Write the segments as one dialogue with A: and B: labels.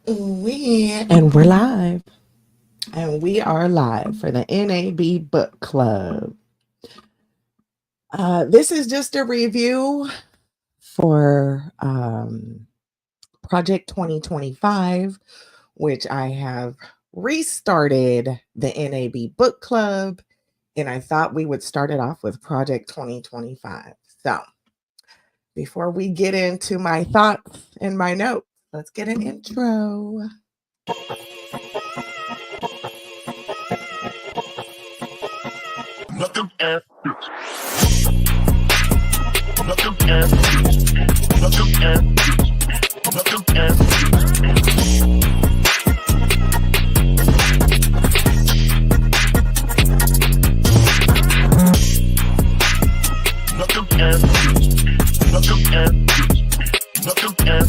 A: And we're live. And we are live for the N.A.B. book club. This is just a review for Project 2025, which I have restarted the N.A.B. book club. And I thought we would start it off with Project 2025. So before we get into my thoughts and my notes, let's get an intro. Welcome at welcome at welcome at welcome at welcome at welcome at welcome at welcome at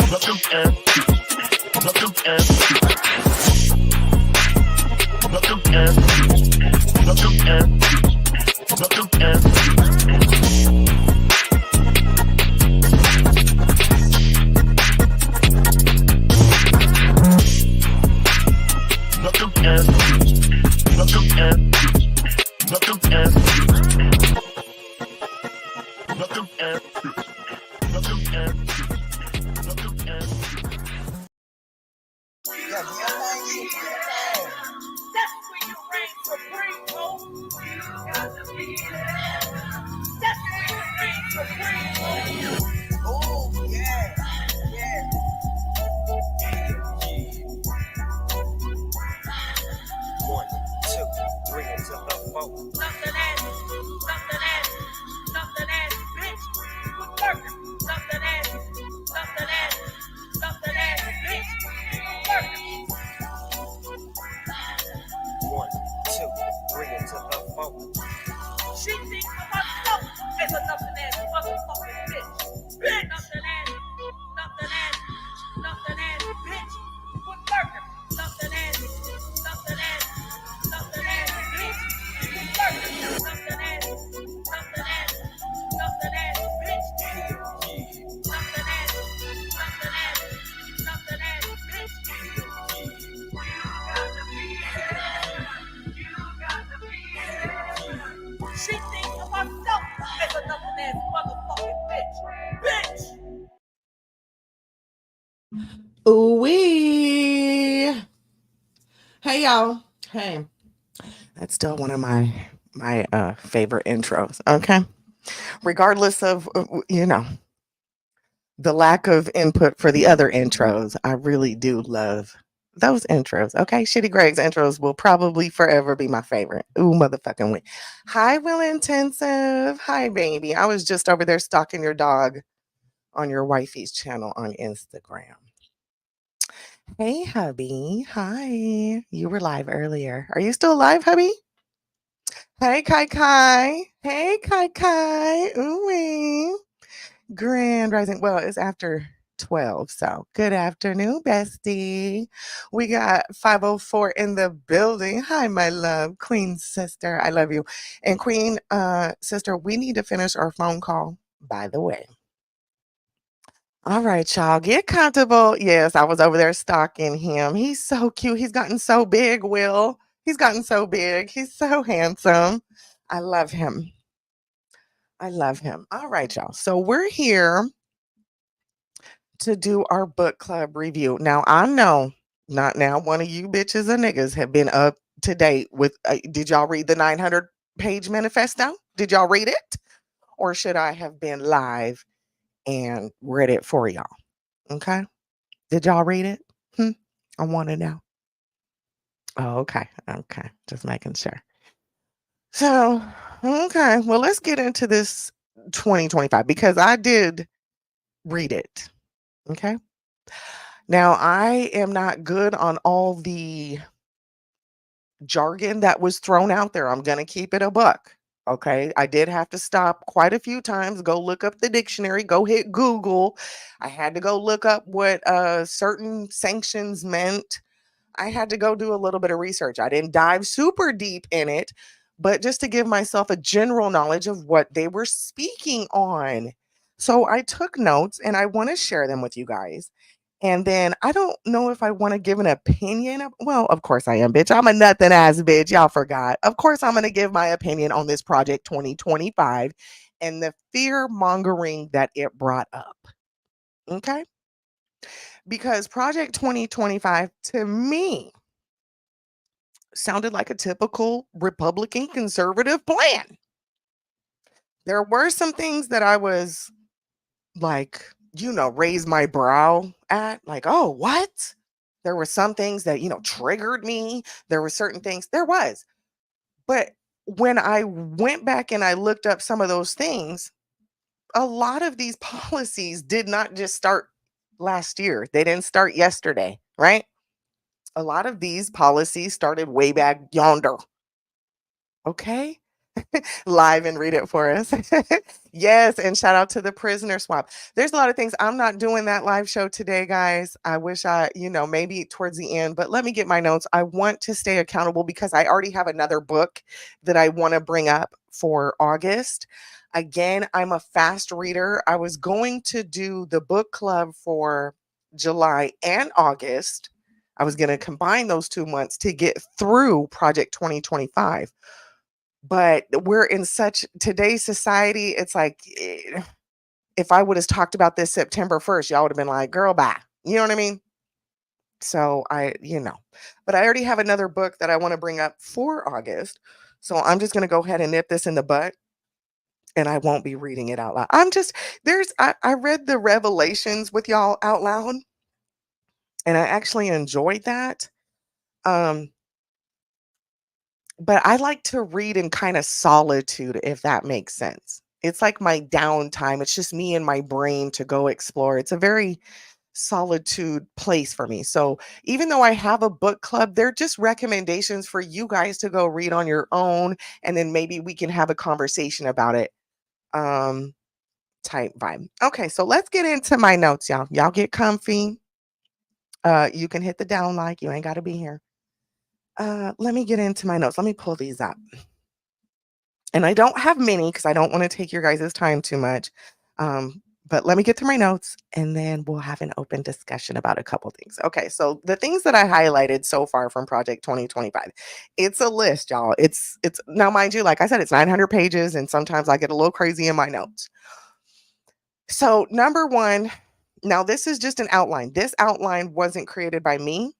A: welcome at welcome at welcome at welcome at welcome at welcome at welcome at welcome at welcome at welcome at welcome at yeah, that's when you reign supreme, oh. You got to be there. That's when you reign supreme, oh. Oh, yeah, yeah. One, two, three, until the four. Something ass, bitch. With burger. Something ass, bitch. With burger. One, two, three, until the four. She thinks of herself as a nothing ass motherfucking bitch. Bitch. Nothing ass, bitch. With burger. Something ass, bitch. With burger. Something ass, bitch. She thinks of herself as a nothing ass motherfucking bitch. Ooh-wee. Hey, y'all. Hey. That's still one of my favorite intros. Okay. Regardless of, the lack of input for the other intros, I really do love those intros. Okay. Shitty Greg's intros will probably forever be my favorite. Ooh, motherfucking win. Hi, Will Intensive. Hi, baby. I was just over there stalking your dog on your wifey's channel on Instagram. Hey, hubby. Hi. You were live earlier. Are you still live, hubby? Hey, Kai Kai. Hey, Kai Kai. Ooh, grand rising. Well, it's after 12, so good afternoon, bestie. We got 504 in the building. Hi, my love. Queen sister. I love you. And Queen sister, we need to finish our phone call, by the way. All right, y'all, get comfortable. Yes, I was over there stalking him. He's so cute. He's gotten so big, Will. He's gotten so big. He's so handsome. I love him. I love him. All right, y'all. So we're here to do our book club review. Now, I know not now one of you bitches or niggas have been up to date with, did y'all read the 900-page manifesto? Did y'all read it? Or should I have been live and read it for y'all? Okay. Did y'all read it? I want to know. Oh, okay. Okay. Just making sure. So, okay. Well, let's get into this 2025 because I did read it. Okay. Now, I am not good on all the jargon that was thrown out there. I'm going to keep it a buck. Okay. I did have to stop quite a few times, go look up the dictionary, go hit Google. I had to go look up what certain sanctions meant. I had to go do a little bit of research. I didn't dive super deep in it, but just to give myself a general knowledge of what they were speaking on. So I took notes and I want to share them with you guys. And then I don't know if I want to give an opinion. Well, of course I am, bitch. I'm a nothing ass bitch. Y'all forgot. Of course I'm going to give my opinion on this project 2025 and the fear mongering that it brought up. Okay. Because Project 2025 to me sounded like a typical Republican conservative plan. There were some things that I was like, raise my brow at, like, oh, what? There were some things that, triggered me. There were certain things, there was. But when I went back and I looked up some of those things, a lot of these policies did not just start last year, they didn't start yesterday, right? A lot of these policies started way back yonder. Okay. Live and read it for us. Yes, and shout out to the prisoner swap. There's a lot of things. I'm not doing that live show today, guys. I wish maybe towards the end, but let me get my notes. I want to stay accountable because I already have another book that I want to bring up for August. Again, I'm a fast reader. I was going to do the book club for July and August. I was going to combine those 2 months to get through Project 2025, but we're in such today's society, it's like, if I would have talked about this September 1st, y'all would have been like, "Girl, bye." You know what I mean? So but I already have another book that I wanna bring up for August, so I'm just gonna go ahead and nip this in the butt, and I won't be reading it out loud. I read the Revelations with y'all out loud, and I actually enjoyed that, um, but I like to read in kinda solitude, if that makes sense. It's like my downtime, it's just me and my brain to go explore. It's a very solitude place for me. So, even though I have a book club, they're just recommendations for you guys to go read on your own, and then maybe we can have a conversation about it, um, type vibe. Okay, so let's get into my notes, y'all. Y'all get comfy. You can hit the down like, you ain't gotta be here. Let me get into my notes. Let me pull these up. And I don't have many because I don't want to take your guys' time too much. But let me get to my notes and then we'll have an open discussion about a couple things. Okay, so the things that I highlighted so far from Project 2025, it's a list, y'all. It's now, mind you, like I said, it's 900 pages, and sometimes I get a little crazy in my notes. So number one, now this is just an outline. This outline wasn't created by me,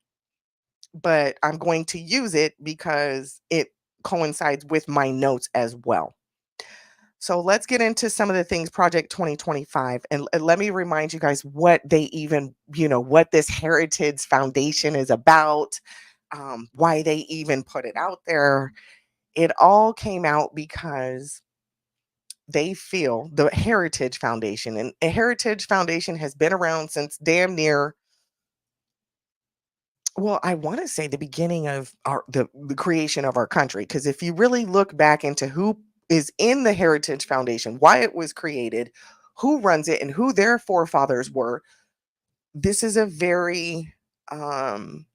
A: but I'm going to use it because it coincides with my notes as well. So let's get into some of the things Project 2025, and let me remind you guys what they even, what this Heritage Foundation is about, why they even put it out there. It all came out because they feel the Heritage Foundation, and a Heritage Foundation has been around since damn near, well, I want to say the beginning of the creation of our country. Because if you really look back into who is in the Heritage Foundation, why it was created, who runs it, and who their forefathers were, this is a very um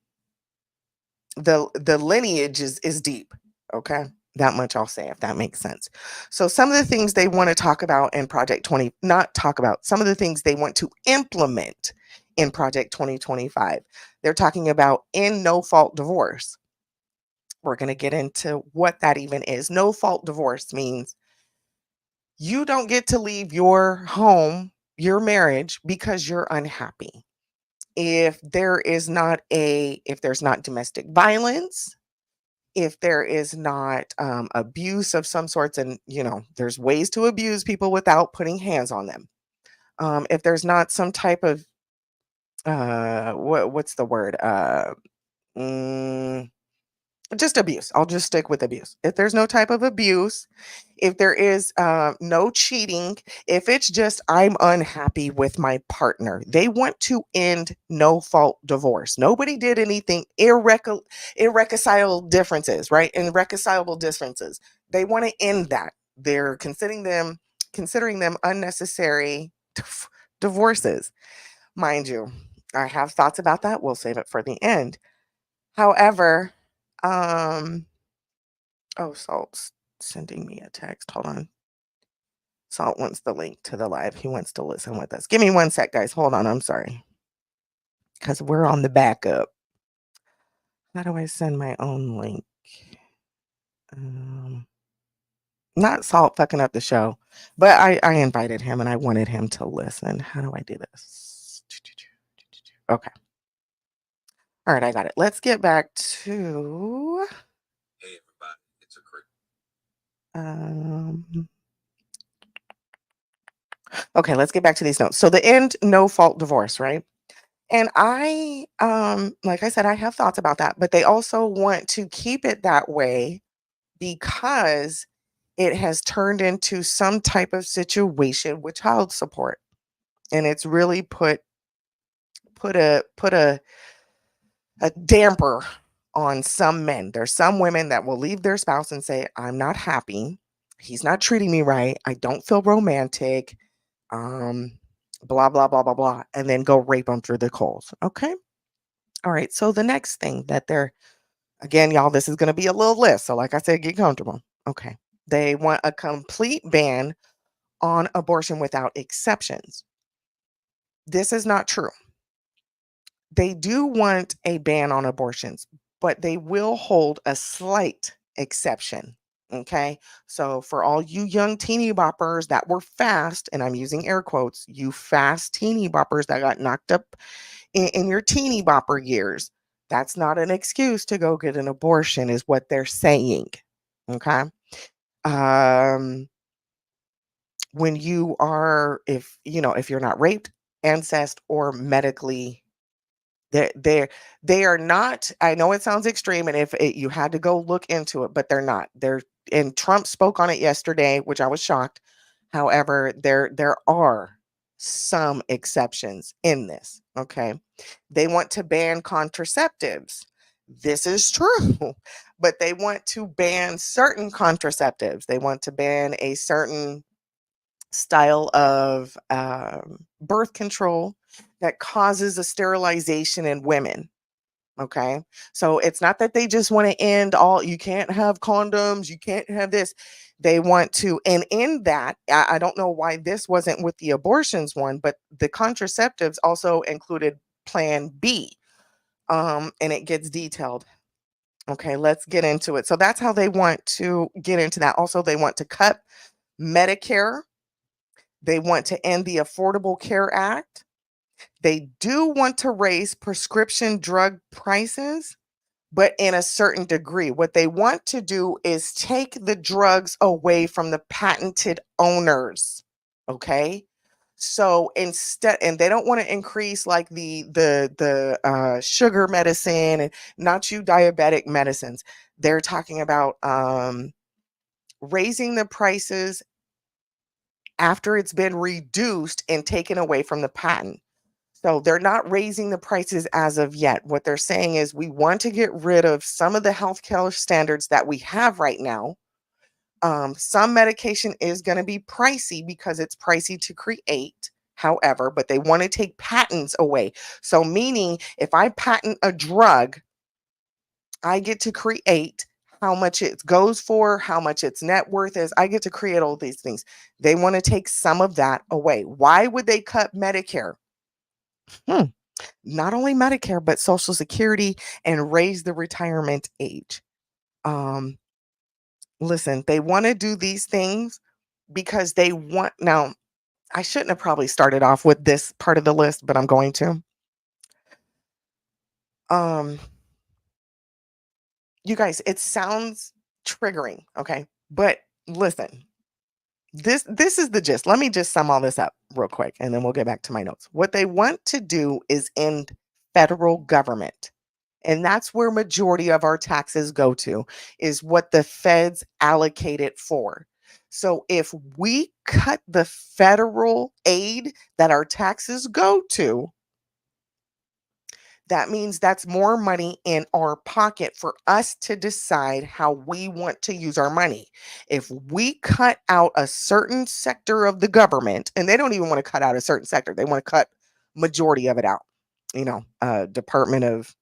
A: the lineage is deep. Okay. That much I'll say, if that makes sense. So some of the things they want to talk about in Project 20, not talk about, some of the things they want to implement in Project 2025. They're talking about in no fault divorce. We're going to get into what that even is. No fault divorce means you don't get to leave your home, your marriage, because you're unhappy. If there's not domestic violence, if there is not abuse of some sorts, and there's ways to abuse people without putting hands on them. If there's not some type of what's the word? Mm, just abuse. I'll just stick with abuse. If there's no type of abuse, if there is no cheating, if it's just I'm unhappy with my partner, they want to end no fault divorce. Nobody did anything irreconcilable differences, right? Irreconcilable differences. They want to end that. They're considering them unnecessary divorces. Mind you, I have thoughts about that. We'll save it for the end. However, um, oh, Salt's sending me a text. Hold on. Salt wants the link to the live. He wants to listen with us. Give me one sec, guys. Hold on. I'm sorry. Because we're on the backup. How do I send my own link? Um, Not Salt fucking up the show, but I invited him and I wanted him to listen. How do I do this? Okay. All right, I got it. Let's get back to
B: Hey everybody, it's a Chris.
A: um okay, let's get back to these notes. So the end no fault divorce, right? And I like I said, I have thoughts about that, but they also want to keep it that way because it has turned into some type of situation with child support. And it's really put a damper on some men. There's some women that will leave their spouse and say, "I'm not happy. He's not treating me right. I don't feel romantic." Um, blah blah blah blah blah, and then go rape them through the coals. Okay. All right. So the next thing that they're again, y'all, this is going to be a little list. So, like I said, get comfortable. Okay. They want a complete ban on abortion without exceptions. This is not true. They do want a ban on abortions, but they will hold a slight exception. Okay. So for all you young teeny boppers that were fast, and I'm using air quotes, you fast teeny boppers that got knocked up in your teeny bopper years, that's not an excuse to go get an abortion, is what they're saying. Okay. Um, when you are, if if you're not raped, incest, or medically they're they are not. I know it sounds extreme, and if you had to go look into it, but they're not. And Trump spoke on it yesterday, which I was shocked. However, there are some exceptions in this. Okay, they want to ban contraceptives. This is true, but they want to ban certain contraceptives. They want to ban a certain style of birth control that causes a sterilization in women. Okay. So it's not that they just want to end all, you can't have condoms, you can't have this. They want to, and in that, I don't know why this wasn't with the abortions one, but the contraceptives also included Plan B. And it gets detailed. Okay, let's get into it. So that's how they want to get into that. Also, they want to cut Medicare. They want to end the Affordable Care Act. They do want to raise prescription drug prices, but in a certain degree. What they want to do is take the drugs away from the patented owners. Okay. So instead, and they don't want to increase like the sugar medicine and not you diabetic medicines. They're talking about raising the prices after it's been reduced and taken away from the patent. So they're not raising the prices as of yet. What they're saying is we want to get rid of some of the healthcare standards that we have right now. Some medication is going to be pricey because it's pricey to create. However, but they want to take patents away. So, meaning if I patent a drug, I get to create how much it goes for, how much its net worth is. I get to create all these things. They want to take some of that away. Why would they cut Medicare? Hmm. Not only Medicare, but Social Security and raise the retirement age. Um, Listen, they want to do these things because they want. Now, I shouldn't have probably started off with this part of the list, but I'm going to. Um, you guys, it sounds triggering, okay? But listen, this is the gist. Let me just sum all this up real quick, and then we'll get back to my notes. What they want to do is end federal government. And that's where majority of our taxes go to, is what the feds allocate it for. So if we cut the federal aid that our taxes go to, that means that's more money in our pocket for us to decide how we want to use our money. If we cut out a certain sector of the government, and they don't even want to cut out a certain sector, they want to cut majority of it out. Department of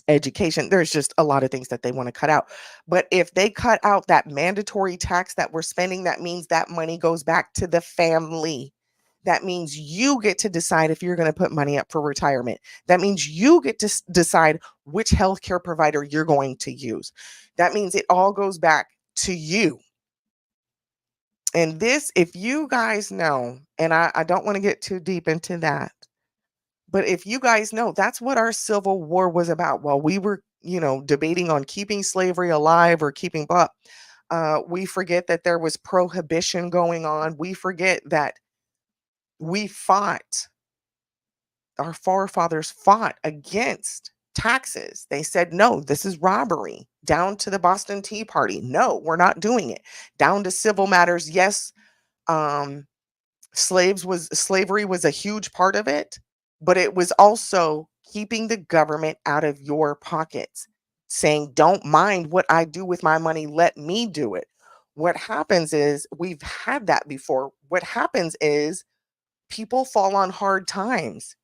A: education. There's just a lot of things that they want to cut out. But if they cut out that mandatory tax that we're spending, that means that money goes back to the family. That means you get to decide if you're going to put money up for retirement. That means you get to decide which healthcare provider you're going to use. That means it all goes back to you. And this, if you guys know, and I don't want to get too deep into that, but if you guys know, that's what our Civil War was about. While we were, debating on keeping slavery alive or keeping blah, we forget that there was prohibition going on. We forget that we fought, our forefathers fought against taxes. They said, no, this is robbery. Down to the Boston Tea Party. No, we're not doing it. Down to civil matters. Yes, um, slavery was a huge part of it, but it was also keeping the government out of your pockets, saying, don't mind what I do with my money, let me do it. What happens is, we've had that before. What happens is people fall on hard times.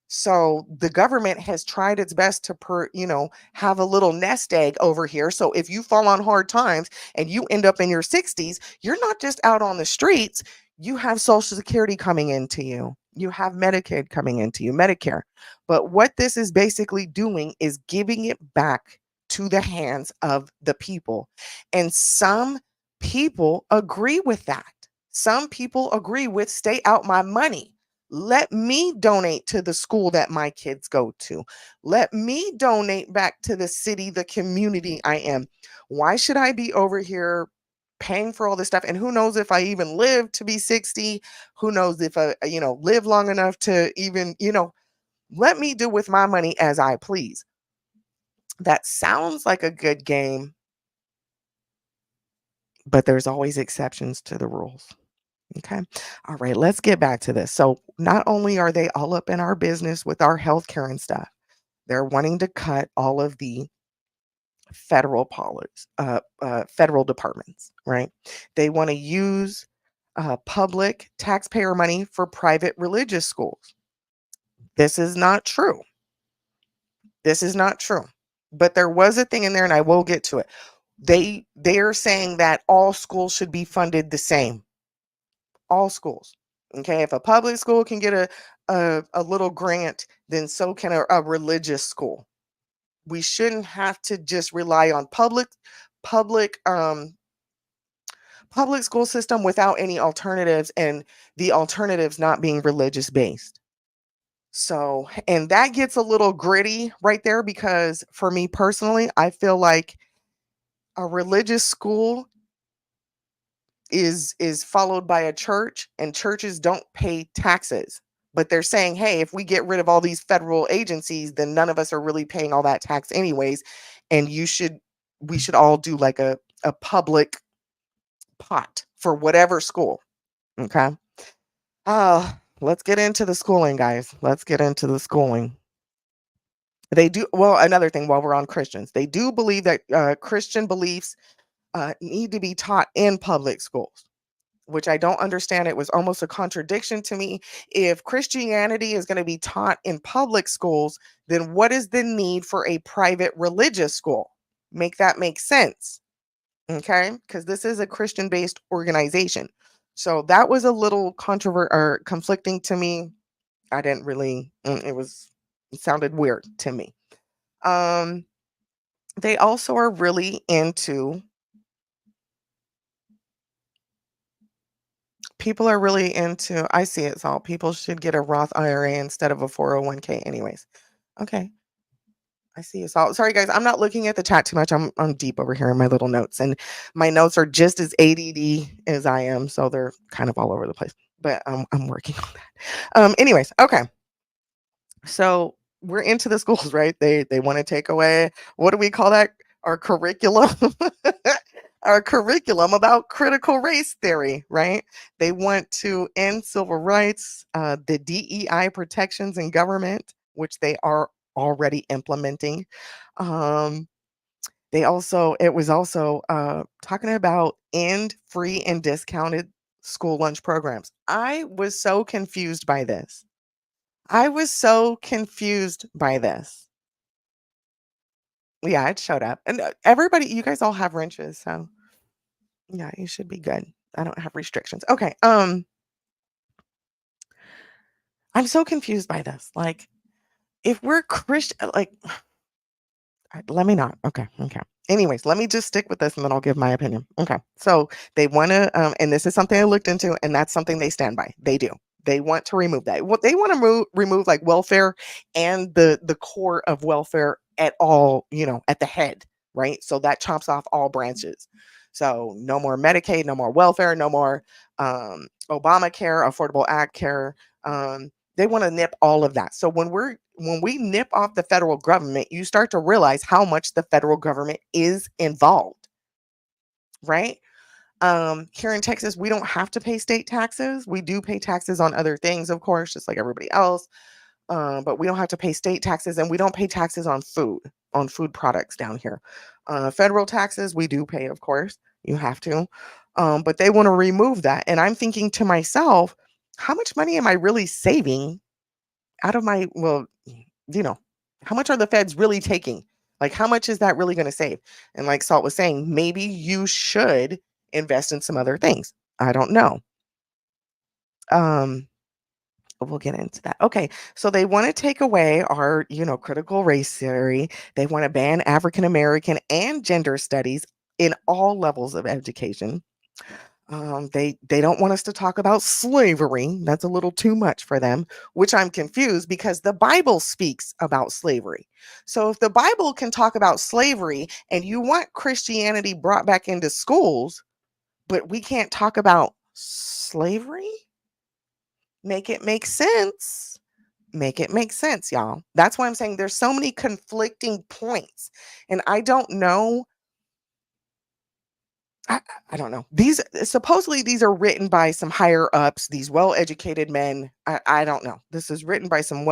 A: So the government has tried its best to have a little nest egg over here. So if you fall on hard times and you end up in your 60s, you're not just out on the streets. You have Social Security coming into you. You have Medicaid coming into you, Medicare. But what this is basically doing is giving it back to the hands of the people. And some people agree with that. Some people agree with stay out my money. Let me donate to the school that my kids go to. Let me donate back to the city, the community I am. Why should I be over here paying for all this stuff? And who knows if I even live to be 60? Who knows if I, live long enough to even, let me do with my money as I please. That sounds like a good game, but there's always exceptions to the rules. Okay. All right. Let's get back to this. So, not only are they all up in our business with our healthcare and stuff, they're wanting to cut all of the federal departments, right? They want to use public taxpayer money for private religious schools. This is not true. This is not true. But there was a thing in there, and I will get to it. They're saying that all schools should be funded the same. All schools. Okay, if a public school can get a little grant, then so can a religious school. We shouldn't have to just rely on public public school system without any alternatives, and the alternatives not being religious based. So, and that gets a little gritty right there, because for me personally, I feel like a religious school is followed by a church, and churches don't pay taxes. But they're saying, hey, if we get rid of all these federal agencies, then none of us are really paying all that tax anyways, and we should all do like a public pot for whatever school. Okay. Let's get into the schooling, guys. Let's get into the schooling. They do, well, another thing while we're on Christians, they do believe that Christian beliefs need to be taught in public schools, which I don't understand. It was almost a contradiction to me. If Christianity is going to be taught in public schools, then what is the need for a private religious school? Make that make sense. Okay? Because this is a Christian based organization. So that was a little or conflicting to me. I didn't really, it sounded weird to me. Um, they also are really into People are really into, I see it's all, people should get a Roth IRA instead of a 401k anyways. Okay. I see it's all. Sorry guys, I'm not looking at the chat too much. I'm deep over here in my little notes, and my notes are just as ADD as I am, so they're kind of all over the place. But I'm working on that. Anyways, okay. So we're into the schools, right? They want to take away, what do we call that? Our curriculum. Our curriculum about critical race theory, right? They want to end civil rights, the DEI protections in government, which they are already implementing. Um, it was also talking about end free and discounted school lunch programs. I was so confused by this. I was so confused by this. Yeah, it showed up. And everybody, you guys all have wrenches, so yeah, you should be good. I don't have restrictions. Okay. I'm so confused by this. Like, if we're Christian, like, let me not. Okay. Okay. Anyways, let me just stick with this and then I'll give my opinion. Okay. So they want to, and this is something I looked into, and that's something they stand by. They do. They want to remove that. What they want to remove like welfare and the core of welfare at all, at the head, right? So that chops off all branches. So no more Medicaid, no more welfare, no more Obamacare, Affordable Act Care. They want to nip all of that. So when we nip off the federal government, you start to realize how much the federal government is involved, right? Here in Texas, we don't have to pay state taxes. We do pay taxes on other things, of course, just like everybody else. But we don't have to pay state taxes, and we don't pay taxes on food products down here. Federal taxes we do pay, of course. You have to. But they want to remove that, and I'm thinking to myself, how much money am I really saving out of my you know, how much are the feds really taking? Like, how much is that really going to save? And like Salt was saying, maybe you should invest in some other things. I don't know. Um, we'll get into that. Okay, so they want to take away our, critical race theory. They want to ban African American and gender studies in all levels of education. They don't want us to talk about slavery. That's a little too much for them, which I'm confused because the Bible speaks about slavery. So if the Bible can talk about slavery and you want Christianity brought back into schools, but we can't talk about slavery, make it make sense. Make it make sense, y'all. That's why I'm saying there's so many conflicting points. And I don't know I I don't know. These supposedly these are written by some higher ups, these well-educated men. I don't know. This is written by some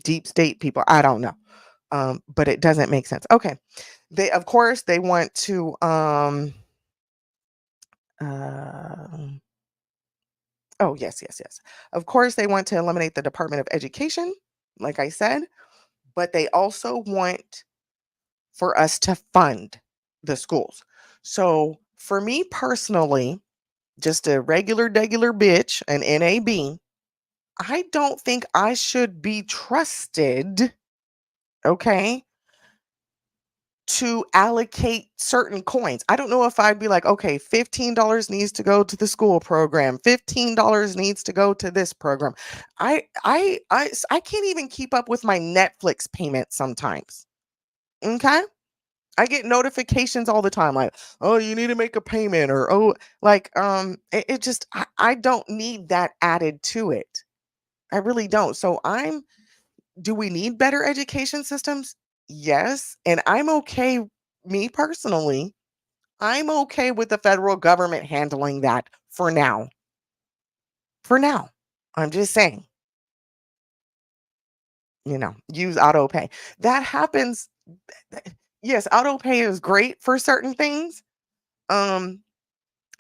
A: deep state people. I don't know. But it doesn't make sense. Okay. They of course they want to um oh yes, yes, yes. Of course they want to eliminate the Department of Education, like I said, but they also want for us to fund the schools. So for me personally, just a regular bitch, an N.A.B. I don't think I should be trusted, okay, to allocate certain coins. I don't know if I'd be like, okay, $15 needs to go to the school program, $15 needs to go to this program. I can't even keep up with my Netflix payment sometimes. Okay? I get notifications all the time like, "Oh, you need to make a payment," or "Oh," like, it just I don't need that added to it. I really don't. So do we need better education systems? Yes, and I'm okay me personally, I'm okay with the federal government handling that for now. For now. I'm just saying, use auto pay. That happens. Yes, auto pay is great for certain things. Um,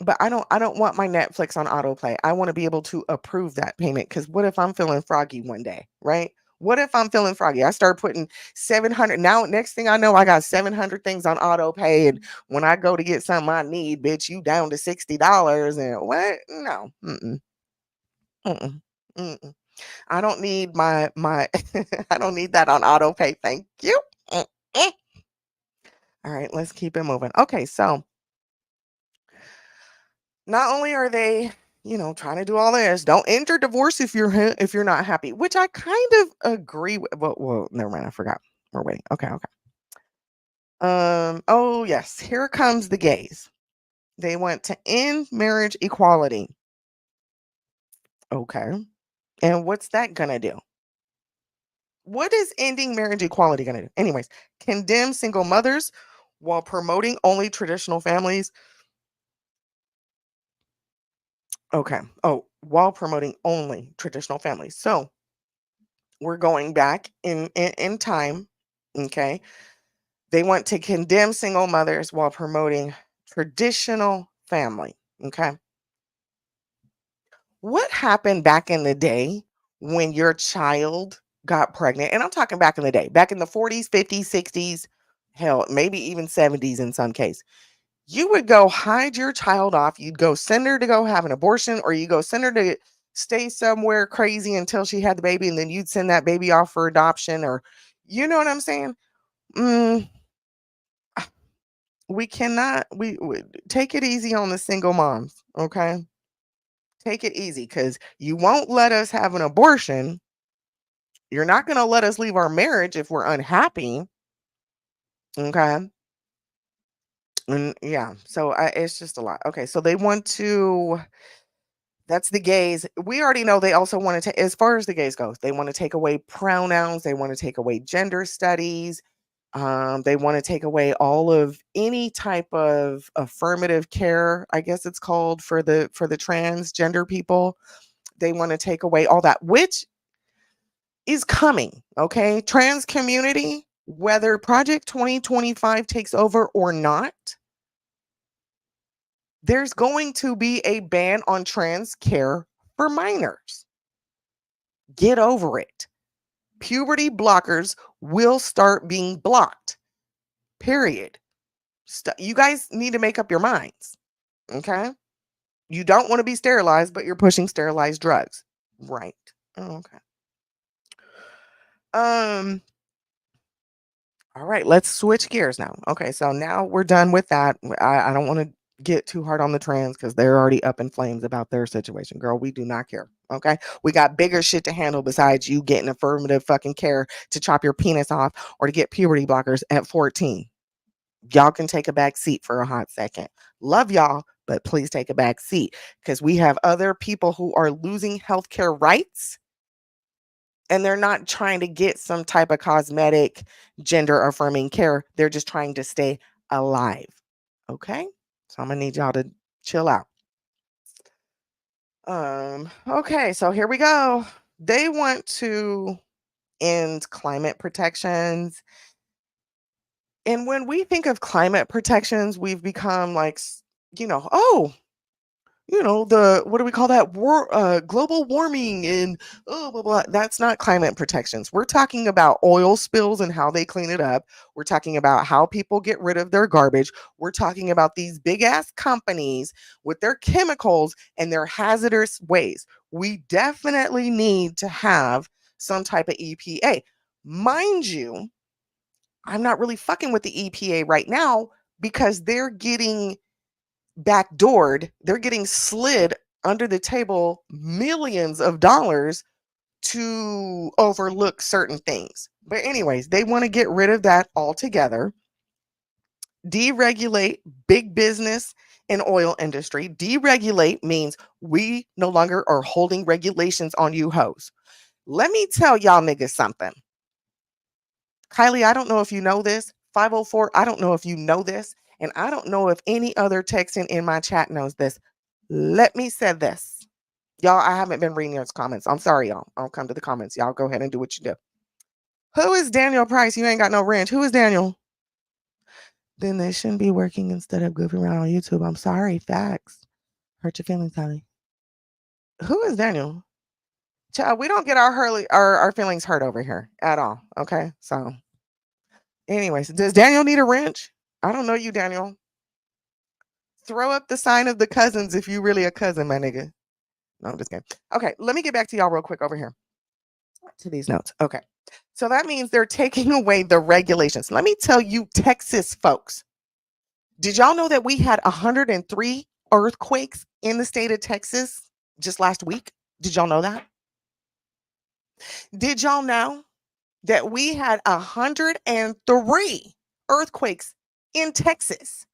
A: But I don't want my Netflix on autoplay. I wanna be able to approve that payment. Because what if I'm feeling froggy one day, right? What if I'm feeling froggy? I start putting 700 now next thing I know, I got 700 things on auto pay, and when I go to get something I need, bitch, you down to $60 and what? No. Mm-mm. Mm-mm. Mm-mm. I don't need my I don't need that on auto pay. Thank you. Mm-mm. Alright, let's keep it moving. Okay, so not only are they, trying to do all this, don't enter divorce if you're not happy, which I kind of agree with. Well, never mind, I forgot. We're waiting. Okay, okay. Oh yes, here comes the gays. They want to end marriage equality. Okay. And what's that gonna do? What is ending marriage equality gonna do? Anyways, condemn single mothers while promoting only traditional families. Okay. Oh, while promoting only traditional families. So we're going back in time. Okay. They want to condemn single mothers while promoting traditional family. Okay. What happened back in the day when your child got pregnant? And I'm talking back in the day, back in the 40s, 50s, 60s. hell, maybe even 70s in some case. You would go hide your child off. You'd go send her to go have an abortion, or you go send her to stay somewhere crazy until she had the baby, and then you'd send that baby off for adoption, or you know what I'm saying? Mm, we cannot we take it easy on the single moms, okay? Take it easy because you won't let us have an abortion. You're not going to let us leave our marriage if we're unhappy, okay? And yeah, so it's just a lot. Okay, so they want to. That's the gays. We already know they also want to take, as far as the gays goes, they want to take away pronouns. They want to take away gender studies. They want to take away all of any type of affirmative care, I guess it's called for the transgender people. They want to take away all that, which is coming. Okay, trans community, whether Project 2025 takes over or not, there's going to be a ban on trans care for minors. Get over it. Puberty blockers will start being blocked. Period. You guys need to make up your minds. Okay? You don't want to be sterilized, but you're pushing sterilized drugs. Right. Okay. Um all right, let's switch gears now. Okay, so now we're done with that. I don't want to get too hard on the trans because they're already up in flames about their situation. Girl, we do not care. Okay. We got bigger shit to handle besides you getting affirmative fucking care to chop your penis off or to get puberty blockers at 14. Y'all can take a back seat for a hot second. Love y'all, but please take a back seat because we have other people who are losing healthcare rights and they're not trying to get some type of cosmetic gender affirming care. They're just trying to stay alive. Okay? So I'm going to need y'all to chill out. Okay, so here we go. They want to end climate protections. And when we think of climate protections, we've become like, oh, the what do we call that? Global warming and oh, blah, blah. That's not climate protections. We're talking about oil spills and how they clean it up. We're talking about how people get rid of their garbage. We're talking about these big ass companies with their chemicals and their hazardous ways. We definitely need to have some type of EPA. Mind you, I'm not really fucking with the EPA right now because they're getting backdoored, they're getting slid under the table millions of dollars to overlook certain things. But, anyways, they want to get rid of that altogether, deregulate big business and oil industry. Deregulate means we no longer are holding regulations on you hoes. Let me tell y'all niggas something. Kylie, I don't know if you know this. 504, I don't know if you know this. And I don't know if any other texting in my chat knows this. Let me say this. Y'all, I haven't been reading those comments. I'm sorry, y'all. I'll come to the comments. Y'all go ahead and do what you do. Who is Daniel Price? You ain't got no ranch. Who is Daniel? Then they shouldn't be working instead of goofing around on YouTube. I'm sorry. Facts. Hurt your feelings, honey. Who is Daniel? Child, we don't get our feelings hurt over here at all. Okay. So, anyways, does Daniel need a wrench? I don't know you, Daniel. Throw up the sign of the cousins if you really a cousin, my nigga. No, I'm just kidding. Okay, let me get back to y'all real quick over here to these notes. Okay. So that means they're taking away the regulations. Let me tell you, Texas folks, did y'all know that we had 103 earthquakes in the state of Texas just last week? Did y'all know that? Did y'all know that we had 103 earthquakes in Texas?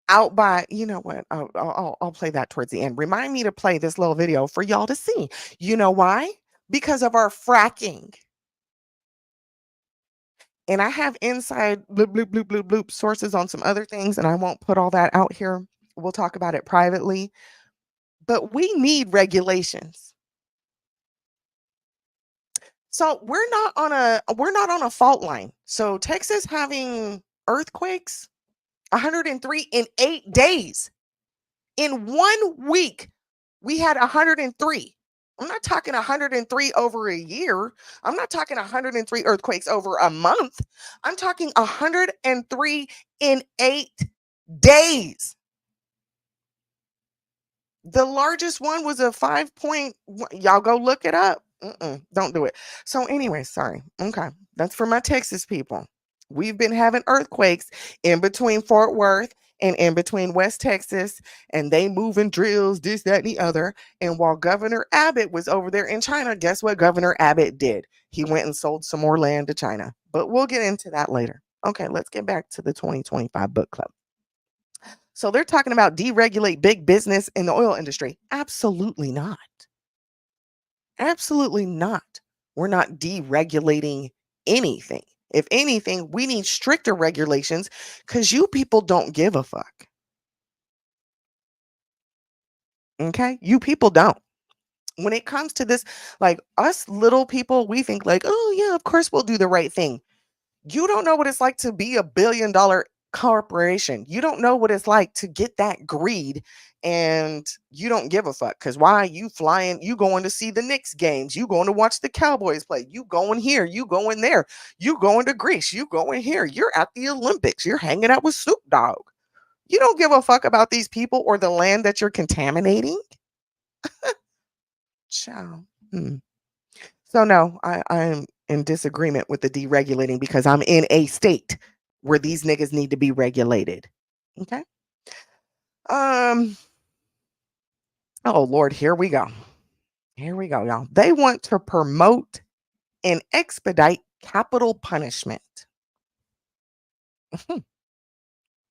A: Out by, you know what? I'll play that towards the end. Remind me to play this little video for y'all to see. You know why? Because of our fracking. And I have inside bloop, bloop, bloop, bloop, bloop sources on some other things, and I won't put all that out here. We'll talk about it privately. But we need regulations. So we're not on a fault line. So Texas having earthquakes, 103 in 8 days. In 1 week, we had 103. I'm not talking 103 over a year. I'm not talking 103 earthquakes over a month. I'm talking 103 in 8 days. The largest one was a 5 point. Y'all go look it up. Don't do it. So, anyway, sorry. Okay. That's for my Texas people. We've been having earthquakes in between Fort Worth and in between West Texas, and they moving drills, this, that, and the other. And while Governor Abbott was over there in China, guess what Governor Abbott did? He went and sold some more land to China. But we'll get into that later. Okay, let's get back to the 2025 book club. So they're talking about deregulate big business in the oil industry. Absolutely not. Absolutely not. We're not deregulating anything. If anything, we need stricter regulations because you people don't give a fuck. Okay? You people don't. When it comes to this, like us little people, we think like, oh yeah, of course we'll do the right thing. You don't know what it's like to be $1 billion corporation. You don't know what it's like to get that greed and you don't give a fuck. Cause why you flying, you going to see the Knicks games, you going to watch the Cowboys play, you going here, you going there, you going to Greece, you going here, you're at the Olympics, you're hanging out with Snoop Dogg. You don't give a fuck about these people or the land that you're contaminating. Ciao. Hmm. So no, I'm in disagreement with the deregulating because I'm in a state where these niggas need to be regulated. Okay. Um. Oh Lord, here we go. Here we go, y'all. They want to promote and expedite capital punishment.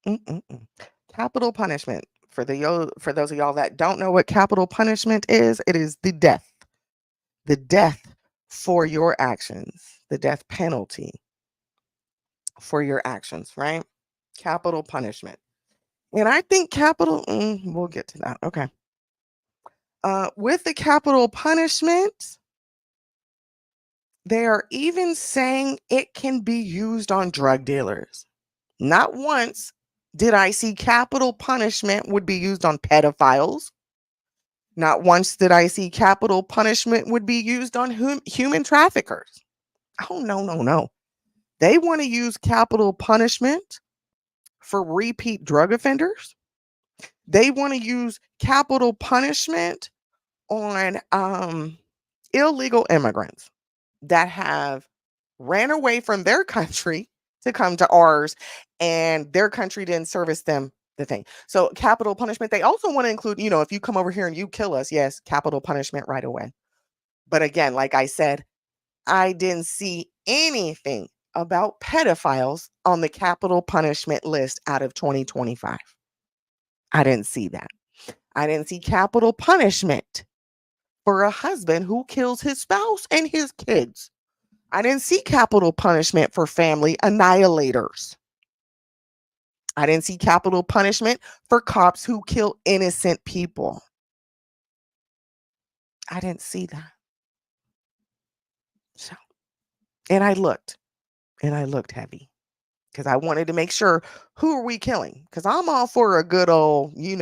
A: Mm-mm-mm. Capital punishment. For those of y'all that don't know what capital punishment is, it is the death. The death for your actions. The death penalty for your actions, right? Capital punishment. And I think we'll get to that. Okay. With the capital punishment, they are even saying it can be used on drug dealers. Not once did I see capital punishment would be used on pedophiles. Not once did I see capital punishment would be used on human traffickers. Oh, no, no, no. They want to use capital punishment for repeat drug offenders. They want to use capital punishment on illegal immigrants that have ran away from their country to come to ours and their country didn't service them the thing. So capital punishment, they also want to include, if you come over here and you kill us, yes, capital punishment right away. But again, like I said, I didn't see anything about pedophiles on the capital punishment list out of 2025. I didn't see that. I didn't see capital punishment for a husband who kills his spouse and his kids. I didn't see capital punishment for family annihilators. I didn't see capital punishment for cops who kill innocent people. I didn't see that. So, and I looked heavy because I wanted to make sure who are we killing? Because I'm all for a good old, you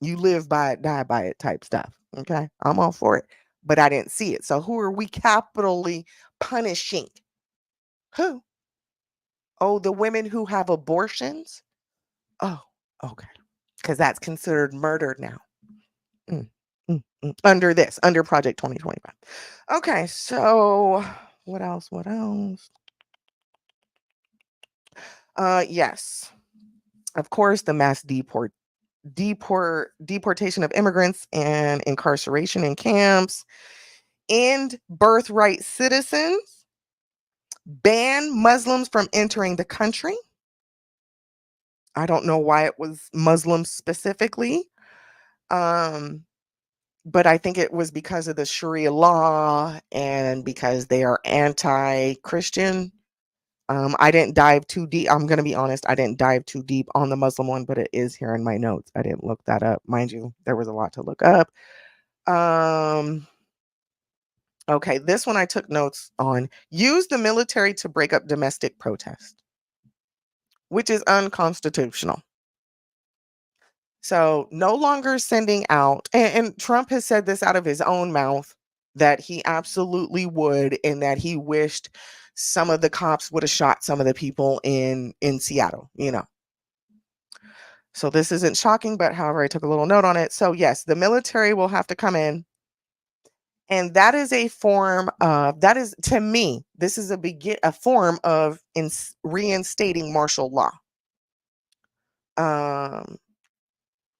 A: live by it, die by it type stuff. Okay. I'm all for it. But I didn't see it. So who are we capitally punishing? Who? Oh, the women who have abortions? Oh, okay. Because that's considered murder now. Mm, under Project 2025. Okay, so what else? What else? Yes, of course, the mass deportation of immigrants and incarceration in camps, end birthright citizens, ban Muslims from entering the country. I don't know why it was Muslims specifically. Um, but I think it was because of the Sharia law and because they are anti-Christian. I didn't dive too deep. I'm gonna be honest, I didn't dive too deep on the Muslim one, but it is here in my notes. I didn't look that up. Mind you, there was a lot to look up. Um, okay, this one I took notes on. Use the military to break up domestic protest, which is unconstitutional. So no longer sending out, and Trump has said this out of his own mouth that he absolutely would, and that he wished some of the cops would have shot some of the people in Seattle, you know. So this isn't shocking, but however, I took a little note on it. So yes, the military will have to come in, and that is a form of, that is, to me, this is a form of reinstating martial law. Um,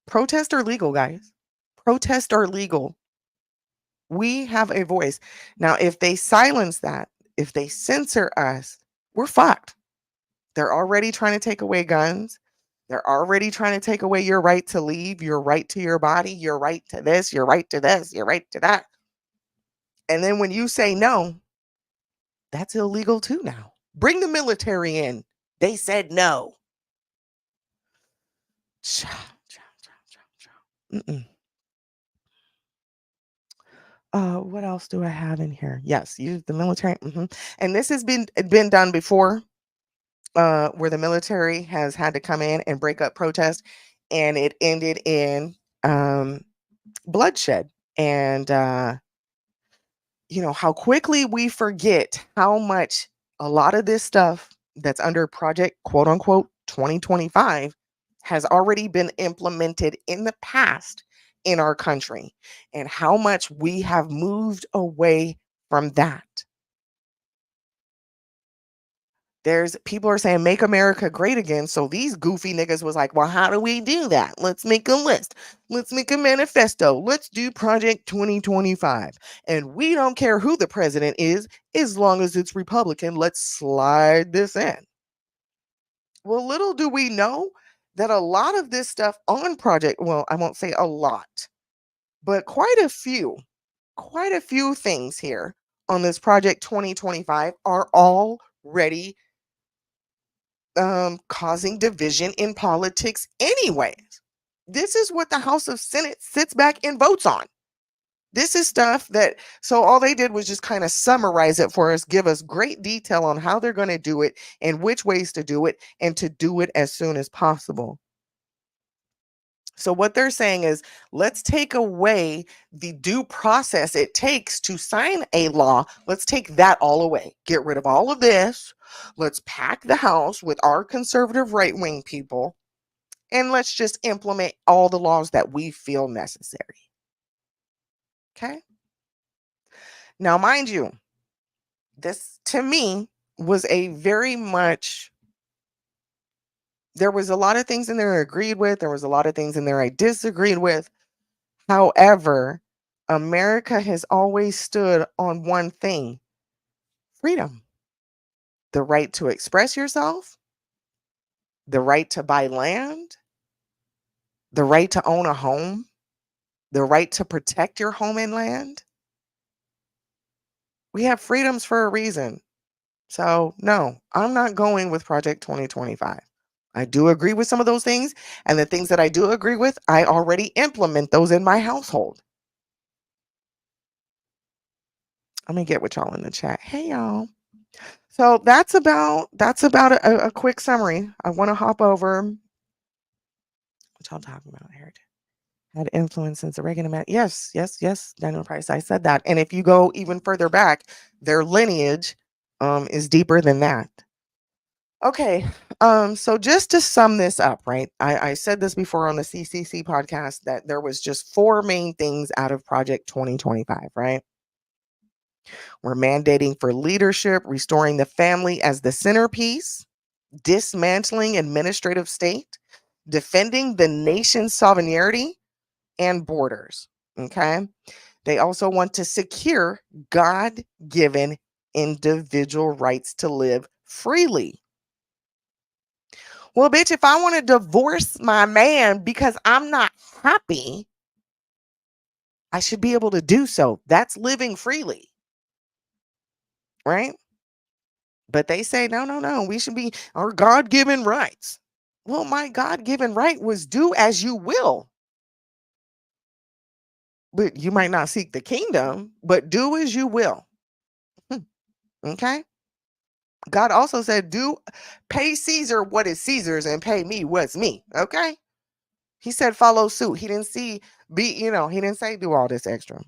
A: Protests are legal, guys. Protests are legal. We have a voice. Now, if they silence that, if they censor us, we're fucked. They're already trying to take away guns. They're already trying to take away your right to leave, your right to your body, your right to this, your right to this, your right to that. And then when you say no, that's illegal too now. Bring the military in. They said no. Cha, cha, cha, cha, cha. Mm-mm. What else do I have in here? Yes, use the military. And this has been done before, where the military has had to come in and break up protest, and it ended in um, bloodshed. And how quickly we forget how much a lot of this stuff that's under project quote unquote 2025 has already been implemented in the past in our country, and how much we have moved away from that. There's people are saying make America great again. So these goofy niggas was like, well, how do we do that? Let's make a list. Let's make a manifesto. Let's do Project 2025. And we don't care who the president is as long as it's Republican. Let's slide this in. Well, little do we know that a lot of this stuff on Project, well, I won't say a lot, but quite a few things here on this Project 2025 are already causing division in politics anyways. This is what the House of Senate sits back and votes on. This is stuff that, so all they did was just kind of summarize it for us, give us great detail on how they're going to do it and which ways to do it, and to do it as soon as possible. So what they're saying is, let's take away the due process it takes to sign a law. Let's take that all away. Get rid of all of this. Let's pack the house with our conservative right-wing people, and let's just implement all the laws that we feel necessary. Okay? Now, mind you, this to me was a very much, there was a lot of things in there I agreed with, there was a lot of things in there I disagreed with. However, America has always stood on one thing: freedom, the right to express yourself, the right to buy land, the right to own a home, the right to protect your home and land. We have freedoms for a reason. So, no, I'm not going with Project 2025. I do agree with some of those things, and the things that I do agree with, I already implement those in my household. Let me get with y'all in the chat. Hey, y'all. So that's about a quick summary. I want to hop over. What y'all talking about here? Had influence since the Reagan amendment. Yes, yes, yes, Daniel Price. I said that. And if you go even further back, their lineage is deeper than that. Okay. So just to sum this up, right? I said this before on the CCC podcast that there was just four main things out of Project 2025, right? We're mandating for leadership, restoring the family as the centerpiece, dismantling administrative state, defending the nation's sovereignty and borders. Okay. They also want to secure God given individual rights to live freely. Well, bitch, if I want to divorce my man because I'm not happy, I should be able to do so. That's living freely, right? But they say, no, no, no, we should be our God given rights. Well, my God given right was do as you will. But you might not seek the kingdom, but do as you will. Hmm, okay. God also said, do pay Caesar what is Caesar's and pay me what's me. Okay. He said follow suit. He didn't see he didn't say do all this extra.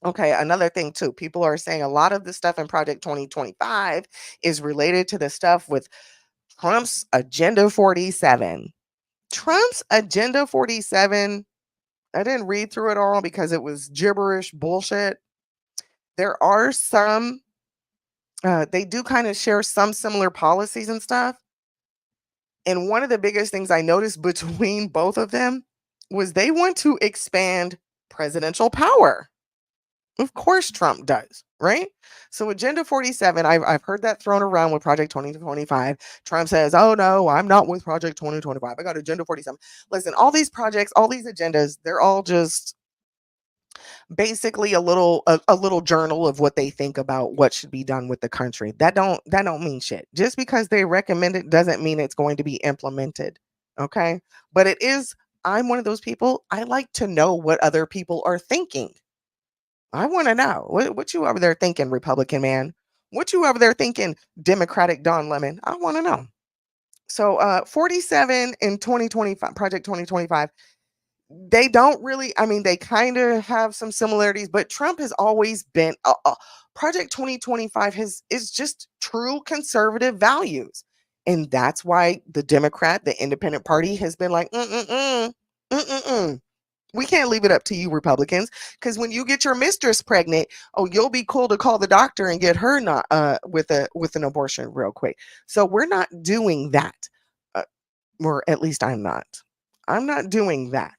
A: Okay, another thing too. People are saying a lot of the stuff in Project 2025 is related to the stuff with Trump's Agenda 47. Trump's Agenda 47, I didn't read through it all because it was gibberish bullshit. There are some, they do kind of share some similar policies and stuff. And one of the biggest things I noticed between both of them was they want to expand presidential power. Of course, Trump does, right? So, Agenda 47, I've heard that thrown around with Project 2025. Trump says, oh no, I'm not with Project 2025. I got Agenda 47. Listen, all these projects, all these agendas, they're all just basically a little journal of what they think about what should be done with the country. That don't mean shit. Just because they recommend it doesn't mean it's going to be implemented. Okay? But it is, I'm one of those people, I like to know what other people are thinking. I want to know what you over there thinking, Republican man. What you over there thinking, Democratic Don Lemon. I want to know. So 47 in 2025, Project 2025, they don't really, I mean, they kind of have some similarities, but Trump has always been Project 2025 has is just true conservative values. And that's why the Democrat, the independent party has been like, mm-mm-mm. We can't leave it up to you Republicans because when you get your mistress pregnant, oh, you'll be cool to call the doctor and get her not with an abortion real quick. So we're not doing that, uh, or at least I'm not. I'm not doing that.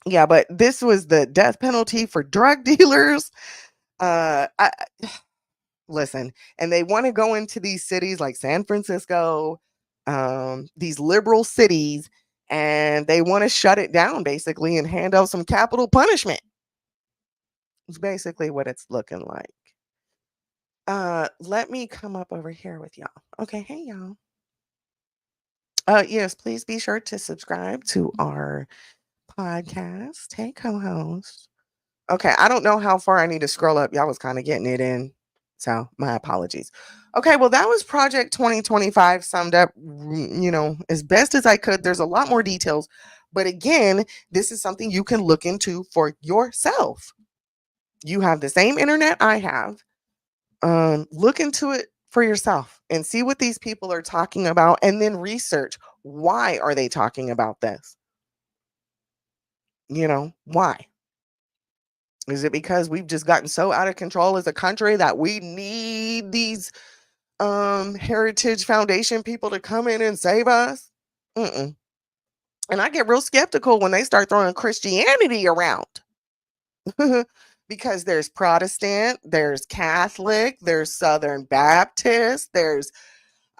A: Yeah, but this was the death penalty for drug dealers. I listen, and they want to go into these cities like San Francisco, these liberal cities, and they want to shut it down basically and hand out some capital punishment. It's basically what it's looking like. Let me come up over here with y'all. Okay, hey y'all. Yes, please be sure to subscribe to our podcast. Hey, co-host. Okay, I don't know how far I need to scroll up. Y'all was kind of getting it in. So, my apologies. Okay, well, that was Project 2025 summed up, as best as I could. There's a lot more details, but again, this is something you can look into for yourself. You have the same internet I have. Look into it for yourself and see what these people are talking about and then research why are they talking about this? Why? Is it because we've just gotten so out of control as a country that we need these heritage foundation people to come in and save us? Mm-mm. And I get real skeptical when they start throwing Christianity around. Because there's Protestant, there's Catholic, there's Southern Baptist, there's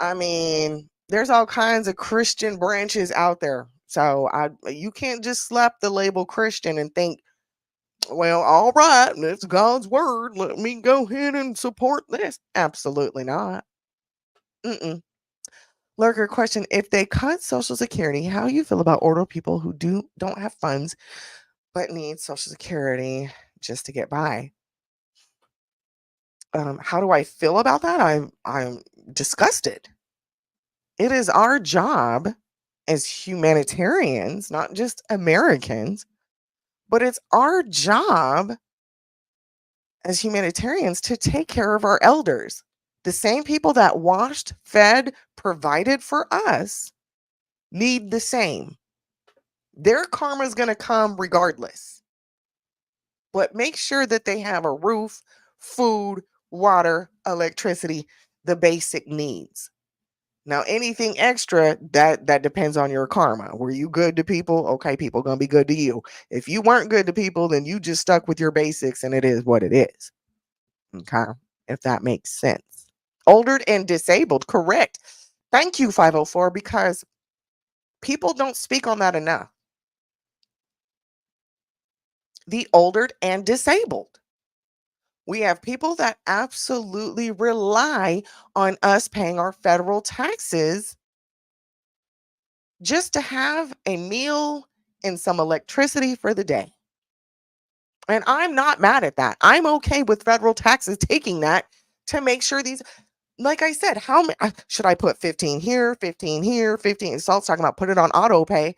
A: all kinds of Christian branches out there. So you can't just slap the label Christian and think, well, all right, it's God's word. Let me go ahead and support this. Absolutely not. Mm-mm. Lurker question: if they cut Social Security, how you feel about older people who don't have funds but need Social Security just to get by? How do I feel about that? I'm disgusted. It is our job as humanitarians, not just Americans, but it's our job as humanitarians to take care of our elders. The same people that washed, fed, provided for us need the same. Their karma is going to come regardless. But make sure that they have a roof, food, water, electricity, the basic needs. Now, anything extra that depends on your karma. Were you good to people? Okay, people gonna be good to you. If you weren't good to people, then you just stuck with your basics, and it is what it is. Okay, if that makes sense. Older and disabled, correct. Thank you, 504, because people don't speak on that enough. The older and disabled. We have people that absolutely rely on us paying our federal taxes just to have a meal and some electricity for the day. And I'm not mad at that. I'm okay with federal taxes taking that to make sure these, like I said, how many should I put 15 here, 15 here, 15? Salt's talking about put it on auto pay.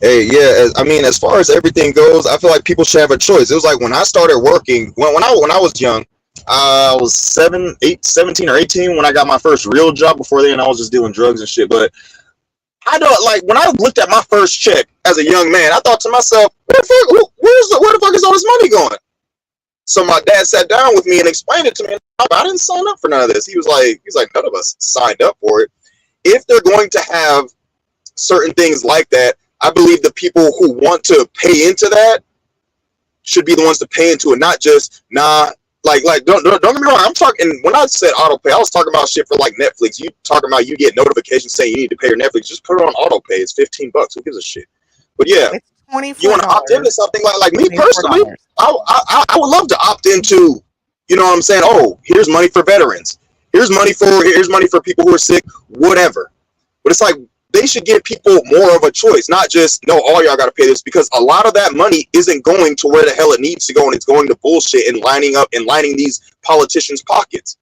C: Hey, yeah, I mean, as far as everything goes, I feel like people should have a choice. It was like when I started working, when I was young, I was 17 or 18 when I got my first real job. Before then, I was just doing drugs and shit. But I don't like when I looked at my first check as a young man, I thought to myself, where the fuck is all this money going? So my dad sat down with me and explained it to me. I didn't sign up for none of this. He's like, none of us signed up for it. If they're going to have certain things like that, I believe the people who want to pay into that should be the ones to pay into it, not just don't get me wrong. I'm talking when I said auto pay, I was talking about shit for like Netflix. You talking about you get notifications saying you need to pay your Netflix, just put it on auto pay. It's $15. Who gives a shit? But yeah,
A: It's
C: you want to opt into
A: $24.
C: something like me personally,
A: $24.
C: I would love to opt into, you know what I'm saying? Oh, here's money for veterans. Here's money for people who are sick, whatever. But it's like they should give people more of a choice, not just no, all y'all got to pay this, because a lot of that money isn't going to where the hell it needs to go, and it's going to bullshit and lining up and lining these politicians' pockets.